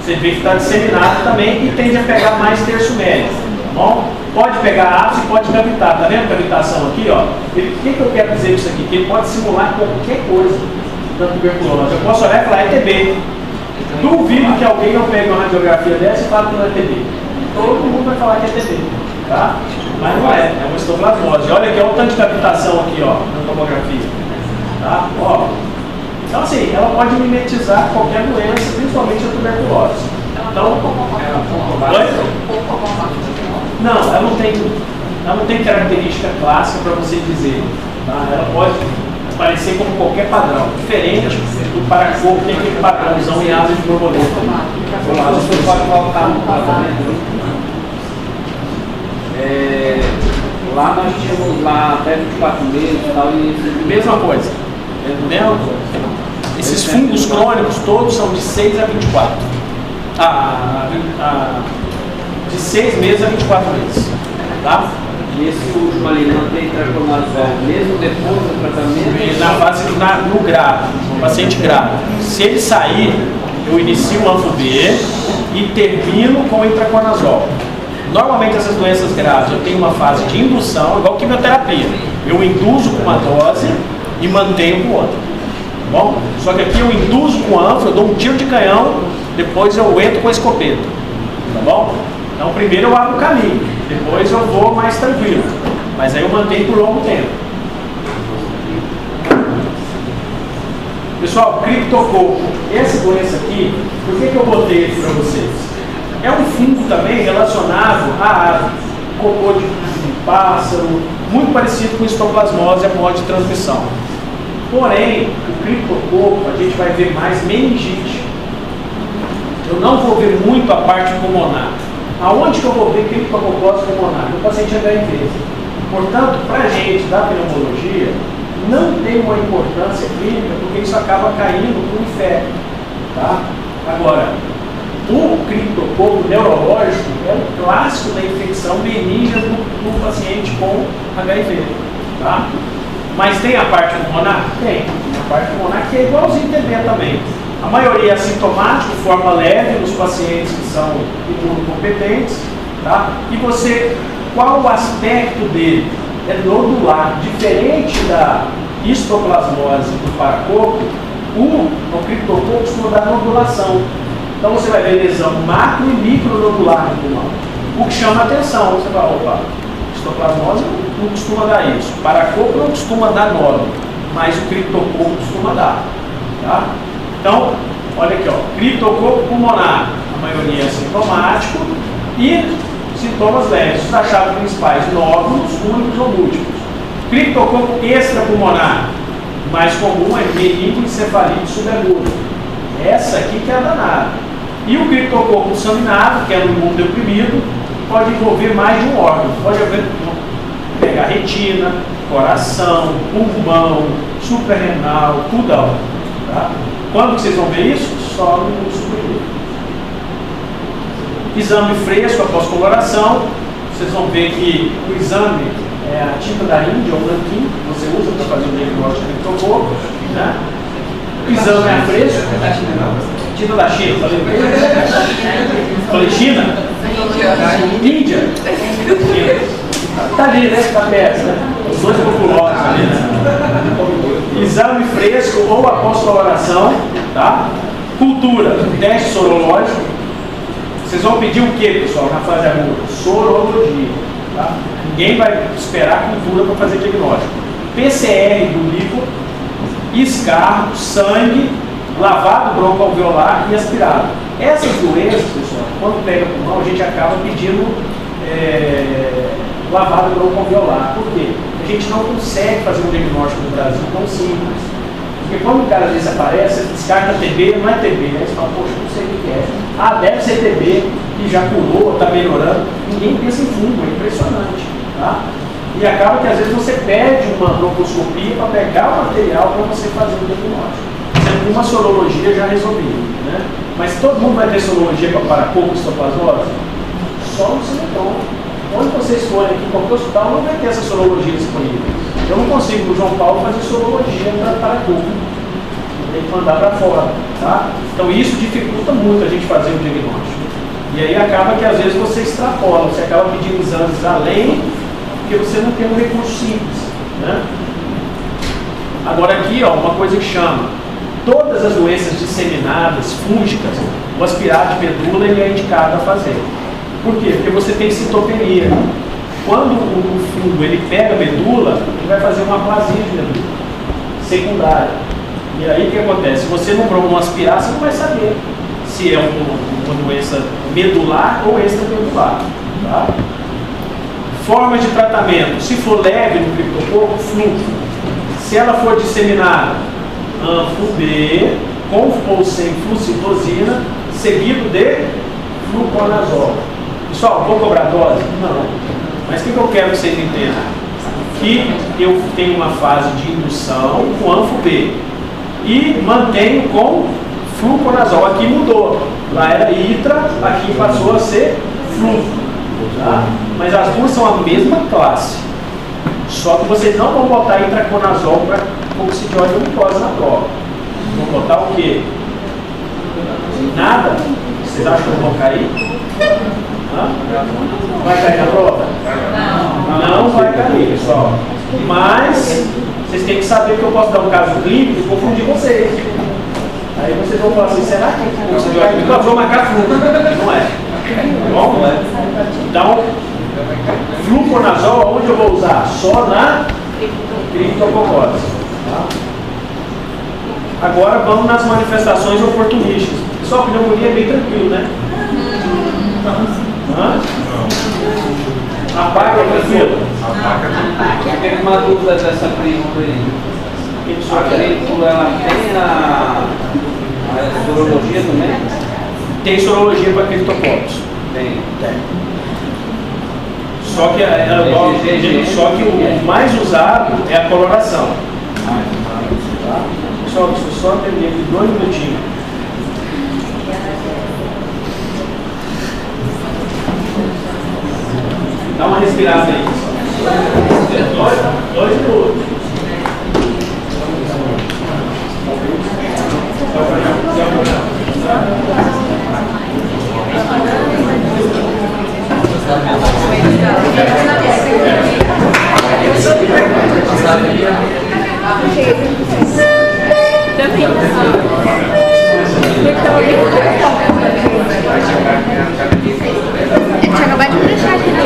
você vê que está disseminado também e tende a pegar mais terço médio. Tá bom? Pode pegar ápice e pode cavitar. Tá vendo a cavitação aqui? Ó? O que eu quero dizer com isso aqui? Que ele pode simular qualquer coisa da tuberculose. Eu posso olhar e falar, é TB. Duvido que alguém não pegue uma radiografia dessa e fale que não é TB. Todo mundo vai falar que é TB. Tá? Mas não é, é uma histoplasmose. Olha aqui, olha o tanto de cavitação aqui, ó, na tomografia. Tá? Ó. Então, assim, ela pode mimetizar qualquer doença, principalmente a tuberculose. Então, não, ela não tem característica clássica para você dizer. Tá? Ela pode aparecer como qualquer padrão, diferente do paracorpo, que tem aquele padrãozão em asa de borboleta. Você pode colocar no tratamento. Lá nós tínhamos lá até 24 meses e tal, e mesma coisa. Mesma coisa. Esses fungos crônicos todos são de 6 a 24. De 6 meses a 24 meses. Tá? E esse último ali não tem traconazol, mesmo depois do tratamento? Na fase no grave, no paciente grave. Se ele sair, eu inicio o ANFO-B e termino com o itraconazol. Normalmente essas doenças graves eu tenho uma fase de indução, igual quimioterapia. Eu induzo com uma dose e mantenho com outra. Tá bom? Só que aqui eu induzo com ANFO, eu dou um tiro de canhão, depois eu entro com a escopeta. Tá bom? Então primeiro eu abro o caminho, depois eu vou mais tranquilo. Mas aí eu mantenho por longo tempo. Pessoal, criptococo. Essa doença aqui, por que eu botei ele para vocês? É um fungo também relacionado à ave, cocô de pássaro, muito parecido com histoplasmose, a modo de transmissão. Porém, o criptococo a gente vai ver mais meningite. Eu não vou ver muito a parte pulmonar. Aonde que eu vou ver criptococose pulmonar? No paciente HIV. Portanto, para a gente da pneumologia, não tem uma importância clínica, porque isso acaba caindo para o infecto. Tá? Agora, o criptococo neurológico é o clássico da infecção benigna do paciente com HIV. Tá? Mas tem a parte pulmonar? Tem. A parte pulmonar que é igualzinho TB também. A maioria é assintomático, forma leve nos pacientes que são imunocompetentes. Tá? E você, qual o aspecto dele? É nodular. Diferente da histoplasmose do paracoco, o criptococo costuma dar nodulação. Então você vai ver lesão macro e micronodular no pulmão. O que chama atenção, você fala, opa, histoplasmose não costuma dar isso. Paracoco não costuma dar nódulo, mas o criptococo costuma dar. Tá? Então, olha aqui, ó, criptococo pulmonar, a maioria é sintomático e sintomas leves. Os achados principais, nódulos, únicos ou múltiplos. Criptococo extrapulmonar, mais comum é meningoencefalite subaguda. Essa aqui que é a danada. E o criptococo disseminado, que é no imunodeprimido, pode envolver mais de um órgão. Pode pegar retina, coração, pulmão, suprarrenal, tudo. Tá? Quando que vocês vão ver isso? Só no superior. Exame fresco após coloração. Vocês vão ver que o exame é a tinta da Índia, ou nanquim, que você usa para fazer o diagnóstico de criptococo. Né? O exame é fresco. Tinta da China, falei China? Índia. Tá ali, né? Tá perto, né? Os dois populosos ali, né? Exame fresco ou após coloração, tá? Cultura, teste sorológico. Vocês vão pedir o que, pessoal, na fase aguda? Sorologia, tá? Ninguém vai esperar cultura para fazer diagnóstico. PCR do líquido, escarro, sangue, lavado broncoalveolar e aspirado. Essas doenças, pessoal, quando pega pulmão, a gente acaba pedindo lavado broncoalveolar. Por quê? A gente não consegue fazer um diagnóstico no Brasil tão simples. Porque quando o cara desse aparece, descarta TB, não é TB, aí você fala, poxa, não sei o que é. Ah, deve ser TB, que já curou, está melhorando. Ninguém pensa em fungo, é impressionante. Tá? E acaba que às vezes você pede uma broncooscopia para pegar o material para você fazer o diagnóstico. Sendo uma sorologia já resolvida. Né? Mas todo mundo vai ter sorologia para coco-histoplasmose? Só no Cimetron. Onde vocês forem aqui em qualquer hospital, não vai ter essa sorologia disponível. Eu não consigo no João Paulo fazer sorologia para coco. Tem que mandar para fora. Tá? Então isso dificulta muito a gente fazer o diagnóstico. E aí acaba que às vezes você extrapola, você acaba pedindo exames além, porque você não tem um recurso simples. Né? Agora aqui, ó, uma coisa que chama, todas as doenças disseminadas, fúngicas, o aspirado de medula ele é indicado a fazer. Por quê? Porque você tem citopenia. Quando o fungo ele pega a medula, ele vai fazer uma aplasia de medula secundária. E aí o que acontece? Se você não aspirar, você não vai saber se é uma doença medular ou extramedular. Tá? Forma de tratamento. Se for leve no criptococo, fluxo. Se ela for disseminada, anfo-B, com ou sem flucitosina, seguido de fluconazol. Pessoal, vou cobrar dose? Não. Mas o que eu quero que vocês entendam? Que eu tenho uma fase de indução com anfo-B e mantenho com fluconazol. Aqui mudou. Lá era itra, aqui passou a ser flu. Tá? Mas as duas são a mesma classe. Só que vocês não vão botar itraconazol para coccidiose ou micose na prova. Vão botar o quê? Nada? Vocês acham que vão cair? Hã? Vai cair na prova? Não vai cair, pessoal. Mas vocês têm que saber que eu posso dar um caso clínico e confundir vocês. Aí vocês vão falar assim, será que coccidiose micose ou macaco? Não é. Bom, não é? Então, fluconazol, onde eu vou usar? Só na criptococose. Tá? Agora vamos nas manifestações oportunistas. Pessoal, a pneumonia é bem tranquilo, né? Hã? A paca é tranquilo? Eu tenho uma dúvida dessa cripto aí. A cripto, ela tem a sorologia também? Tem sorologia para criptococos. Tem. Só que, o mais usado é a coloração. Tá? Pessoal, deixa eu só atender aqui 2 minutinhos. Dá uma respirada aí, pessoal. 2 minutos. Tinha acabado de deixar aqui na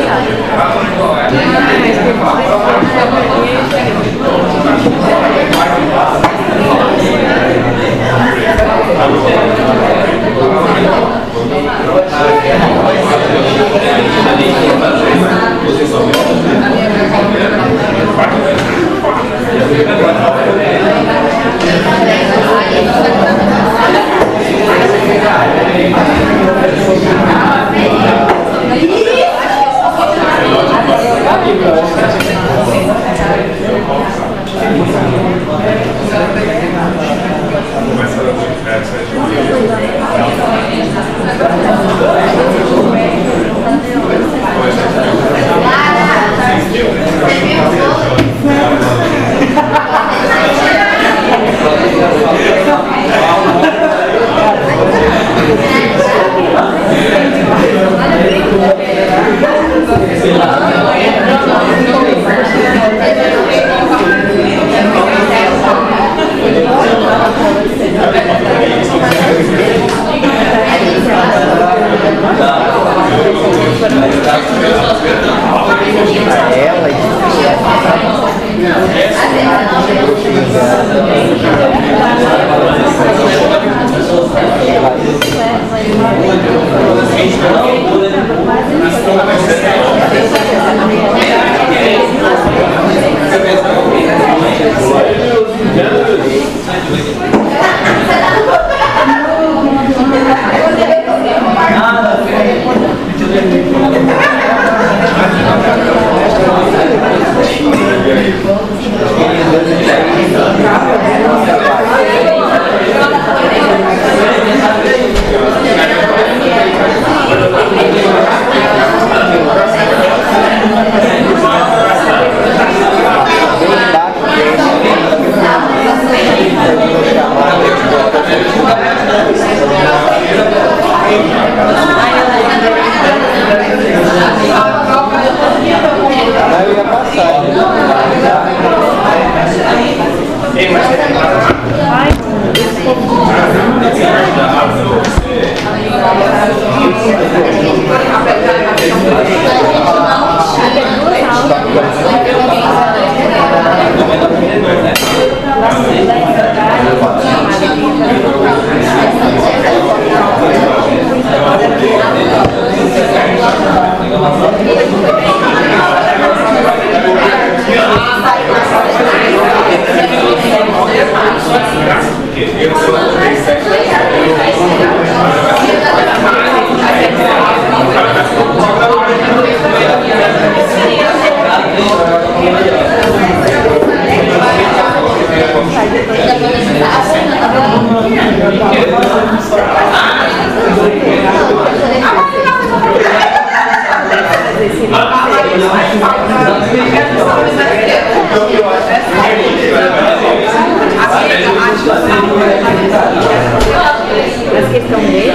Mas questão dele,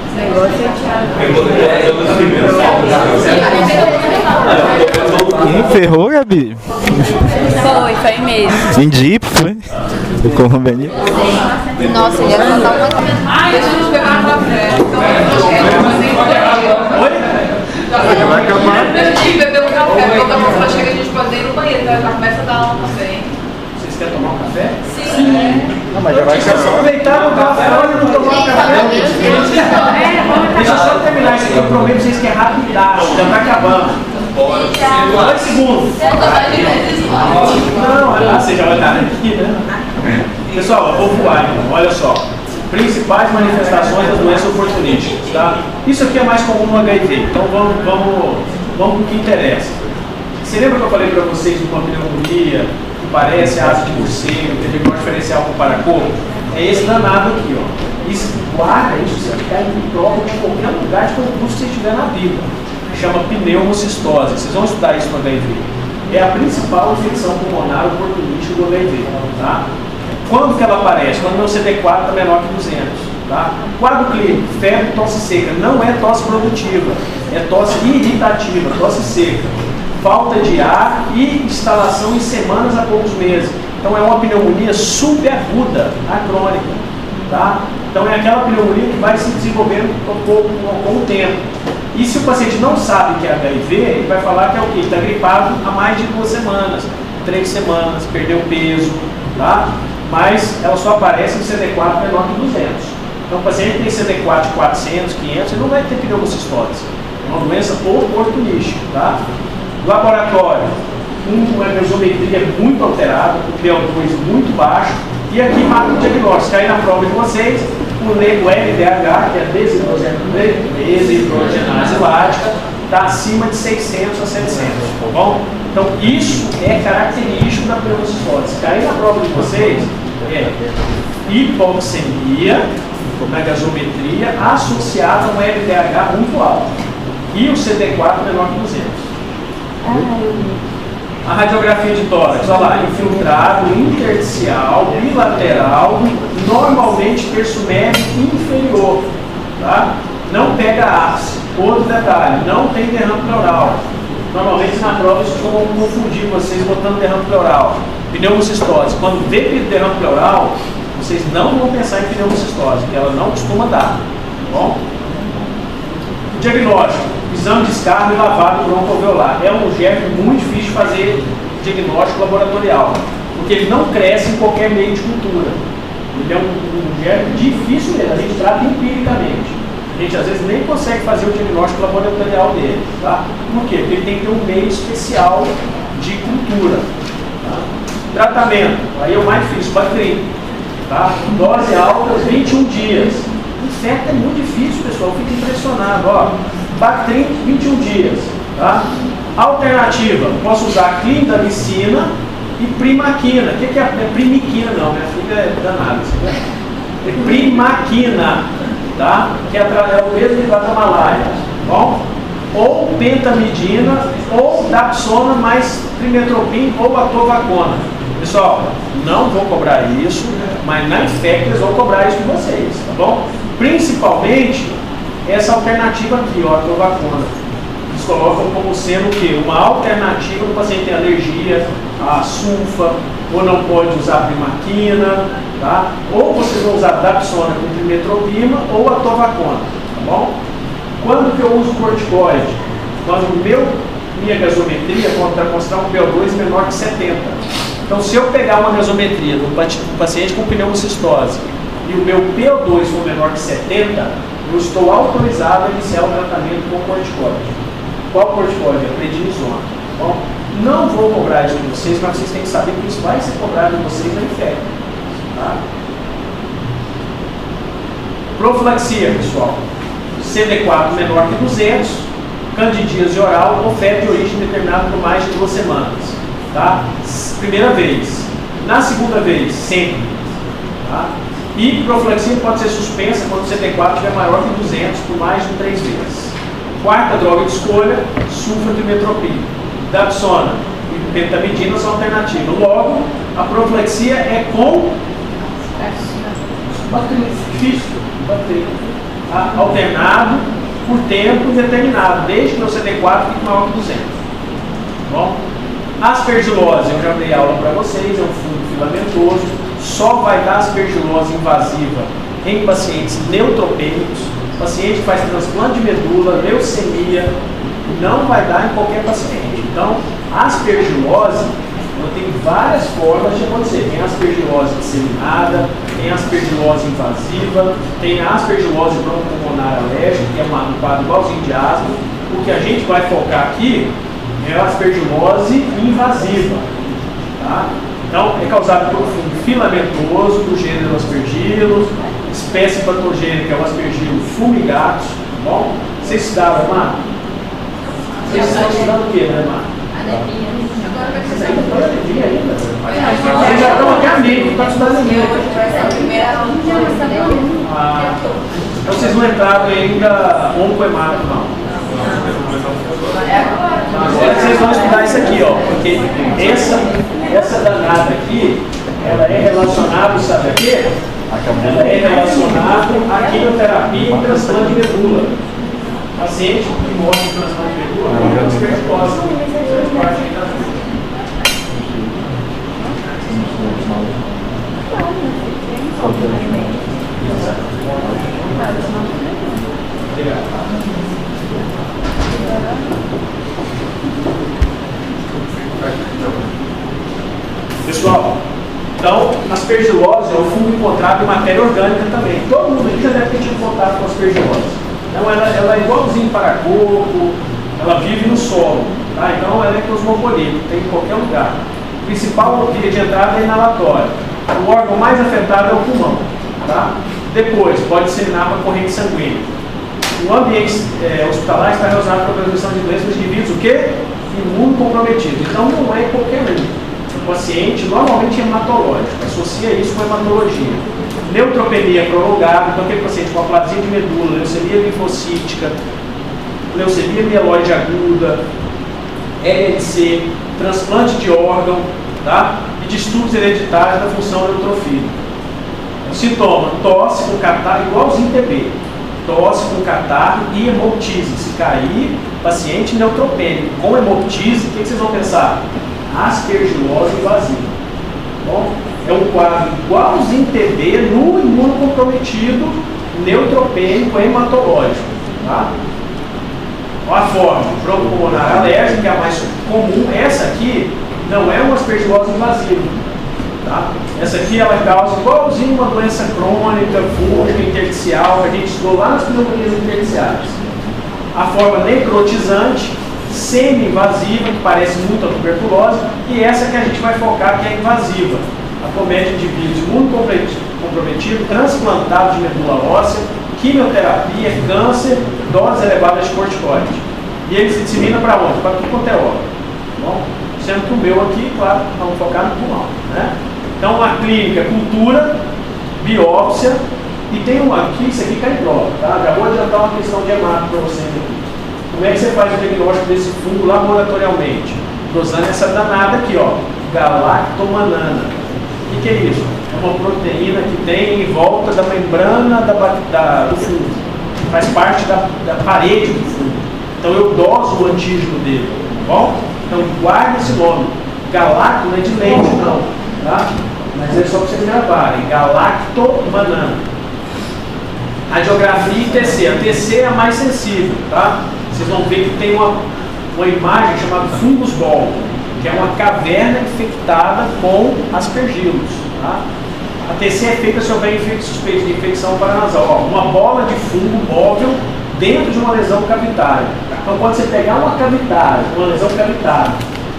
esse negócio Ferrou, Gabi? foi mesmo. Indipo, foi? O convênio. Nossa, ele ia contar uma coisa. Deixa a gente pegar um café. Vai acabar. Deixa a gente beber um café. Quando a pessoa chega, a gente pode ir no banheiro. Já começa a dar um café, hein? Vocês querem tomar um café? Sim. Não, mas já vai Deixa eu só aproveitar o café, olha, não tomar um café. Deixa eu só terminar isso aqui, eu prometo pra vocês que é rapidaço, já tá acabando. 2 segundos. Não, você já vai estar aqui, né? Pessoal, eu vou voar então, olha só. Principais manifestações da doença oportunística, tá? Isso aqui é mais comum no HIV, então vamos pro que interessa. Você lembra que eu falei para vocês de uma pneumonia que parece asa de morcego, que tem um diferencial com o paracorpo? É esse danado aqui, ó. Isso, guarda isso, você vai ficar em prova de qualquer lugar de concurso que você tiver na vida. Chama pneumocistose. Vocês vão estudar isso no HIV. É a principal infecção pulmonar oportunística do HIV, tá? Quando que ela aparece? Quando o meu CD4 está menor que 200, tá? Quadro clínico, febre, tosse seca. Não é tosse produtiva, é tosse irritativa, tosse seca. Falta de ar e instalação em semanas a poucos meses. Então é uma pneumonia subaguda, acrônica, tá? Então é aquela pneumonia que vai se desenvolvendo com o tempo. E se o paciente não sabe que é HIV, ele vai falar que é o quê? Está gripado há mais de 2 semanas, 3 semanas, perdeu peso, tá? Mas ela só aparece em CD4 menor que 200. Então o paciente tem CD4 de 400, 500, ele não vai ter pneumocistose. É uma doença oportunística, tá? Laboratório, uma gasometria muito alterada, o PO2 muito baixo, e aqui mata o diagnóstico. Aí na prova de vocês, o LDH, que é desidrogenase lática, está acima de 600 a 700, tá bom? Então isso é característico da pneumocistose. Cair na prova de vocês é hipoxemia na gasometria associada a um LDH muito alto e o CD4 menor que 200. A radiografia de tórax, olha lá, infiltrado, intersticial, bilateral, normalmente terço médio inferior, tá? Não pega ápice. Outro detalhe, não tem derrame pleural. Normalmente na prova eles vão confundir vocês botando derrame pleural. Pneumocistose, quando vê derrame pleural, vocês não vão pensar em pneumocistose, porque ela não costuma dar, tá bom? Diagnóstico, exame de escarro e lavado broncoalveolar. É um germe muito difícil de fazer diagnóstico laboratorial, porque ele não cresce em qualquer meio de cultura. Ele é um germe difícil mesmo, a gente trata empiricamente. A gente às vezes nem consegue fazer o diagnóstico laboratorial dele, tá? Por quê? Porque ele tem que ter um meio especial de cultura. Tá? Tratamento, aí é o mais difícil, Bactrim, tá? Dose alta, 21 dias. Infecta é muito difícil, pessoal, fica impressionado, ó. Bactrim, 21 dias, tá? Alternativa, posso usar clindamicina e primaquina. O que é primiquina? Não, minha filha é danada. É primaquina, tá? Que é o mesmo que trata a malária, tá bom? Ou pentamidina, ou dapsona mais trimetropin ou atovacona. Pessoal, não vou cobrar isso, mas na Infectas vou cobrar isso de vocês, tá bom? Principalmente essa alternativa aqui, ó, a atovacona. Eles colocam como sendo o quê? Uma alternativa para o paciente ter alergia a sulfa, ou não pode usar primaquina, tá? Ou vocês vão usar dapsona com trimetropina ou atovacona, tá bom? Quando que eu uso corticoide? Quando minha gasometria mostrar um PO2 menor que 70. Então, se eu pegar uma gasometria do paciente com pneumocistose e o meu PO2 for menor que 70, eu estou autorizado a iniciar o tratamento com corticoide. Qual corticoide? A prednisona. Bom, não vou cobrar isso de vocês, mas vocês têm que saber que isso vai ser cobrado de vocês na IFEC. Tá? Profilaxia, pessoal. CD4 menor que 200, candidíase oral ou febre de origem determinada por mais de 2 semanas. Tá? Primeira vez. Na segunda vez, sempre. Tá? E profilaxia pode ser suspensa quando o CD4 estiver maior que 200 por mais de 3 vezes. Quarta droga de escolha, sulfametropina. Dapsona e pentamidina são alternativas. Logo, a profilaxia é com alternado por tempo determinado, desde que o CD4 fique maior que 200. Bom, aspergilose, eu já dei aula para vocês, é um fungo filamentoso, só vai dar aspergilose invasiva em pacientes neutropênicos, paciente que faz transplante de medula, leucemia, não vai dar em qualquer paciente. Então, a aspergilose tem várias formas de acontecer. Tem a aspergilose disseminada, tem a aspergilose invasiva, tem a aspergilose broncopulmonar alérgica, que é um quadro igualzinho de asma. O que a gente vai focar aqui é a aspergilose invasiva. Tá? Então, é causado por um fungo filamentoso do gênero Aspergillus, espécie patogênica é o Aspergillus fumigatus. Bom, vocês estudaram, Mar? Vocês estão estudando o que, né, Mar? Anemia. Agora vai Vocês ser ainda estão anemia ainda? Vocês já estão aqui amigos, estão estudando anemia. Hoje vai ser a primeira aula. Ah, então vocês não entraram ainda oncohemático, não. Agora vocês vão estudar isso aqui, ó, porque essa danada aqui, ela é relacionada, sabe a quê? Ela é relacionada à quimioterapia e transplante de medula. Paciente que morre de transplante de medula morre de aspergilose. Pessoal, então, aspergilose é um fungo encontrado em matéria orgânica também. Todo mundo aqui já deve ter tido contato com aspergilose. Então, ela é igualzinho para coco, ela vive no solo. Tá? Então, ela é cosmopolita, tem em qualquer lugar. O principal via de entrada é inalatória. O órgão mais afetado é o pulmão. Tá? Depois, pode disseminar para a corrente sanguínea. O ambiente hospitalar está relacionado com a transmissão de doenças de indivíduos, o quê? Imunocomprometidos. Então, não é qualquer um. O paciente normalmente é hematológico, associa isso com hematologia. Neutropenia prolongada, então aquele paciente com aplasia de medula, leucemia linfocítica, leucemia mieloide aguda, LLC, transplante de órgão, tá? E distúrbios hereditários da função neutrofílica. Sintoma, tosse com catarro, igualzinho TB. Tosse com catarro e hemoptise. Se cair, paciente neutropênico. Com hemoptise, o que vocês vão pensar? Aspergilose invasiva. Bom, é um quadro igualzinho TB no imunocomprometido, neutropênico hematológico. Tá? A forma, broncopulmonar alérgica, que é a mais comum. Essa aqui não é uma aspergilose invasiva. Tá? Essa aqui ela causa igualzinho uma doença crônica, fúngica, intersticial, que a gente estudou lá nas pneumonias intersticiais. A forma necrotizante, semi-invasiva, que parece muito a tuberculose, e essa que a gente vai focar, que é invasiva. Acomete indivíduos imunocomprometidos, transplantados de medula óssea, quimioterapia, câncer, doses elevadas de corticoide. E ele se dissemina para onde? Para tudo quanto é órgão. Bom, sendo que o meu aqui, claro, vamos focar no pulmão. Né? Então, a clínica é cultura, biópsia, e tem uma aqui, isso aqui cai em prova. Tá? Já vou adiantar uma questão de hemato para vocês aqui. Como é que você faz o diagnóstico desse fungo laboratorialmente? Usando essa danada aqui, ó, galactomanana. O que é isso? É uma proteína que tem em volta da membrana do fungo. Faz parte da parede do fungo. Então eu doso o antígeno dele. Tá bom? Então guarde esse nome. Galacto não é de leite, não. Tá? Mas é só para vocês gravarem. Galactomanana. Radiografia e TC. A TC é a mais sensível, tá? Vocês vão ver que tem uma imagem chamada fungus ball, que é uma caverna infectada com aspergilos, tá? A TC é feita se houver suspeito de infecção paranasal. Ó, uma bola de fungo móvel dentro de uma lesão cavitária. Então, quando você pegar uma lesão cavitária,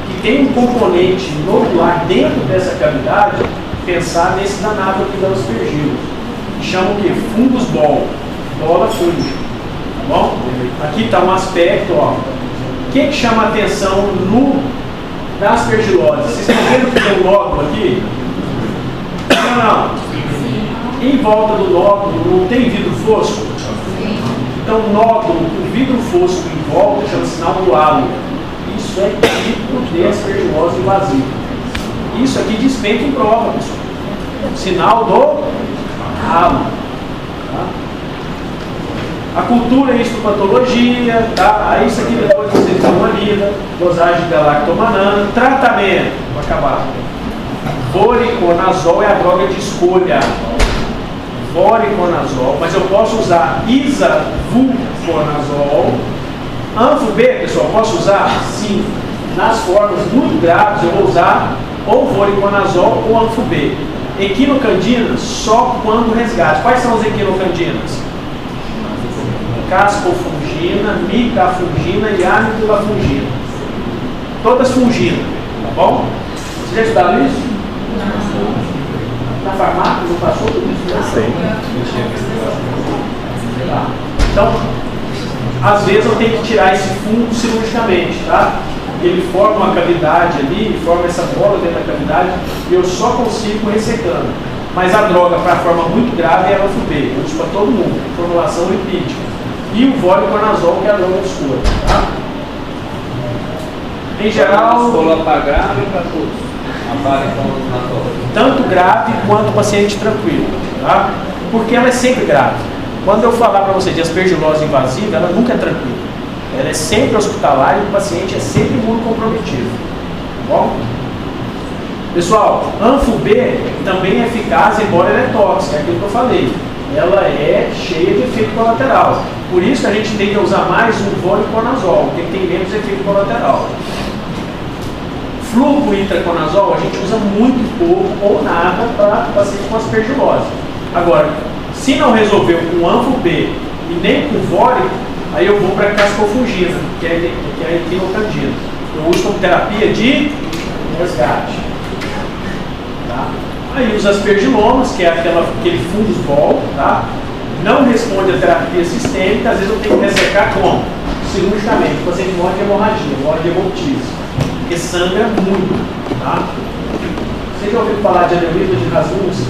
que tem um componente nodular dentro dessa cavidade, pensar nesse danado aqui da aspergilos. Chama o que? Fungus ball, bola fúngica, tá bom? Aqui está um aspecto, ó. O que chama a atenção da aspergilose? Vocês estão vendo que tem um nódulo aqui? Não. Em volta do nódulo não tem vidro fosco? Então, o nódulo, o vidro fosco em volta, chama sinal do halo. Isso é tipo de aspergilose invasiva. Isso aqui despeita em prova, pessoal. Sinal do halo. Tá? A cultura é histopatologia, tá? Aí isso aqui depois vocês dão uma lida, dosagem de galactomanano, tratamento, para acabar. Voriconazol é a droga de escolha. Voriconazol, mas eu posso usar isavuconazol. Anfo-B, pessoal, posso usar? Sim. Nas formas muito graves eu vou usar ou voriconazol ou anfo-B. Equinocandinas só quando resgate. Quais são as equinocandinas? Cascofungina, micafungina e amidulafungina. Todas fungina, tá bom? Vocês já estudaram isso? Na farmácia, não passou tudo isso? Sim. Tá. Então, às vezes eu tenho que tirar esse fungo cirurgicamente, tá? Ele forma uma cavidade ali, forma essa bola dentro da cavidade e eu só consigo ressecando. Mas a droga para forma muito grave é a anfo-B, eu uso para todo mundo, formulação lipídica. E o voriconazol, que é a droga escura, tá? Em geral, escola para grave ou para todos? tanto grave quanto paciente tranquilo, tá? Porque ela é sempre grave. Quando eu falar para você de aspergilose invasiva, ela nunca é tranquila. Ela é sempre hospitalar e o paciente é sempre imunocomprometido. Tá bom? Pessoal, anfo-B também é eficaz, embora ela é tóxica, é aquilo que eu falei. Ela é cheia de efeito colateral. Por isso que a gente tem que usar mais o voriconazol, porque tem menos efeito colateral. Fluco itraconazol a gente usa muito pouco ou nada para paciente com aspergilose. Agora, se não resolveu com anfo-B e nem com vórico, aí eu vou para a cascofungina, que é a equinocandina. Eu uso como terapia de resgate. Tá? Aí os aspergilomas, que é aquele fungus ball, tá? Não responde à terapia sistêmica, às vezes eu tenho que ressecar como? Cirurgicamente. O paciente morre de hemorragia, morre de hemoptise, porque sangra muito. Tá? Vocês já ouviram falar de aneurisma de Rasmussen?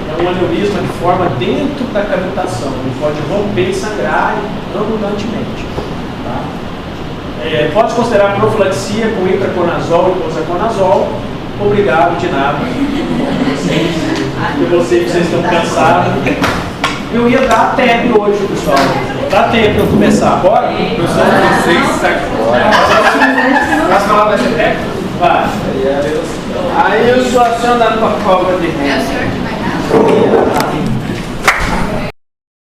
É um aneurisma que forma dentro da cavitação, ele pode romper e sangrar abundantemente. Tá? Pode considerar profilaxia com itraconazol e posaconazol. Obrigado, de nada. Eu sei que vocês estão cansados. Eu ia dar tempo hoje, pessoal. Dá tempo para eu começar. Bora? Pessoal, vocês Posso falar vai ser técnico? Vai. Aí eu sou acionado para a cobra de renda.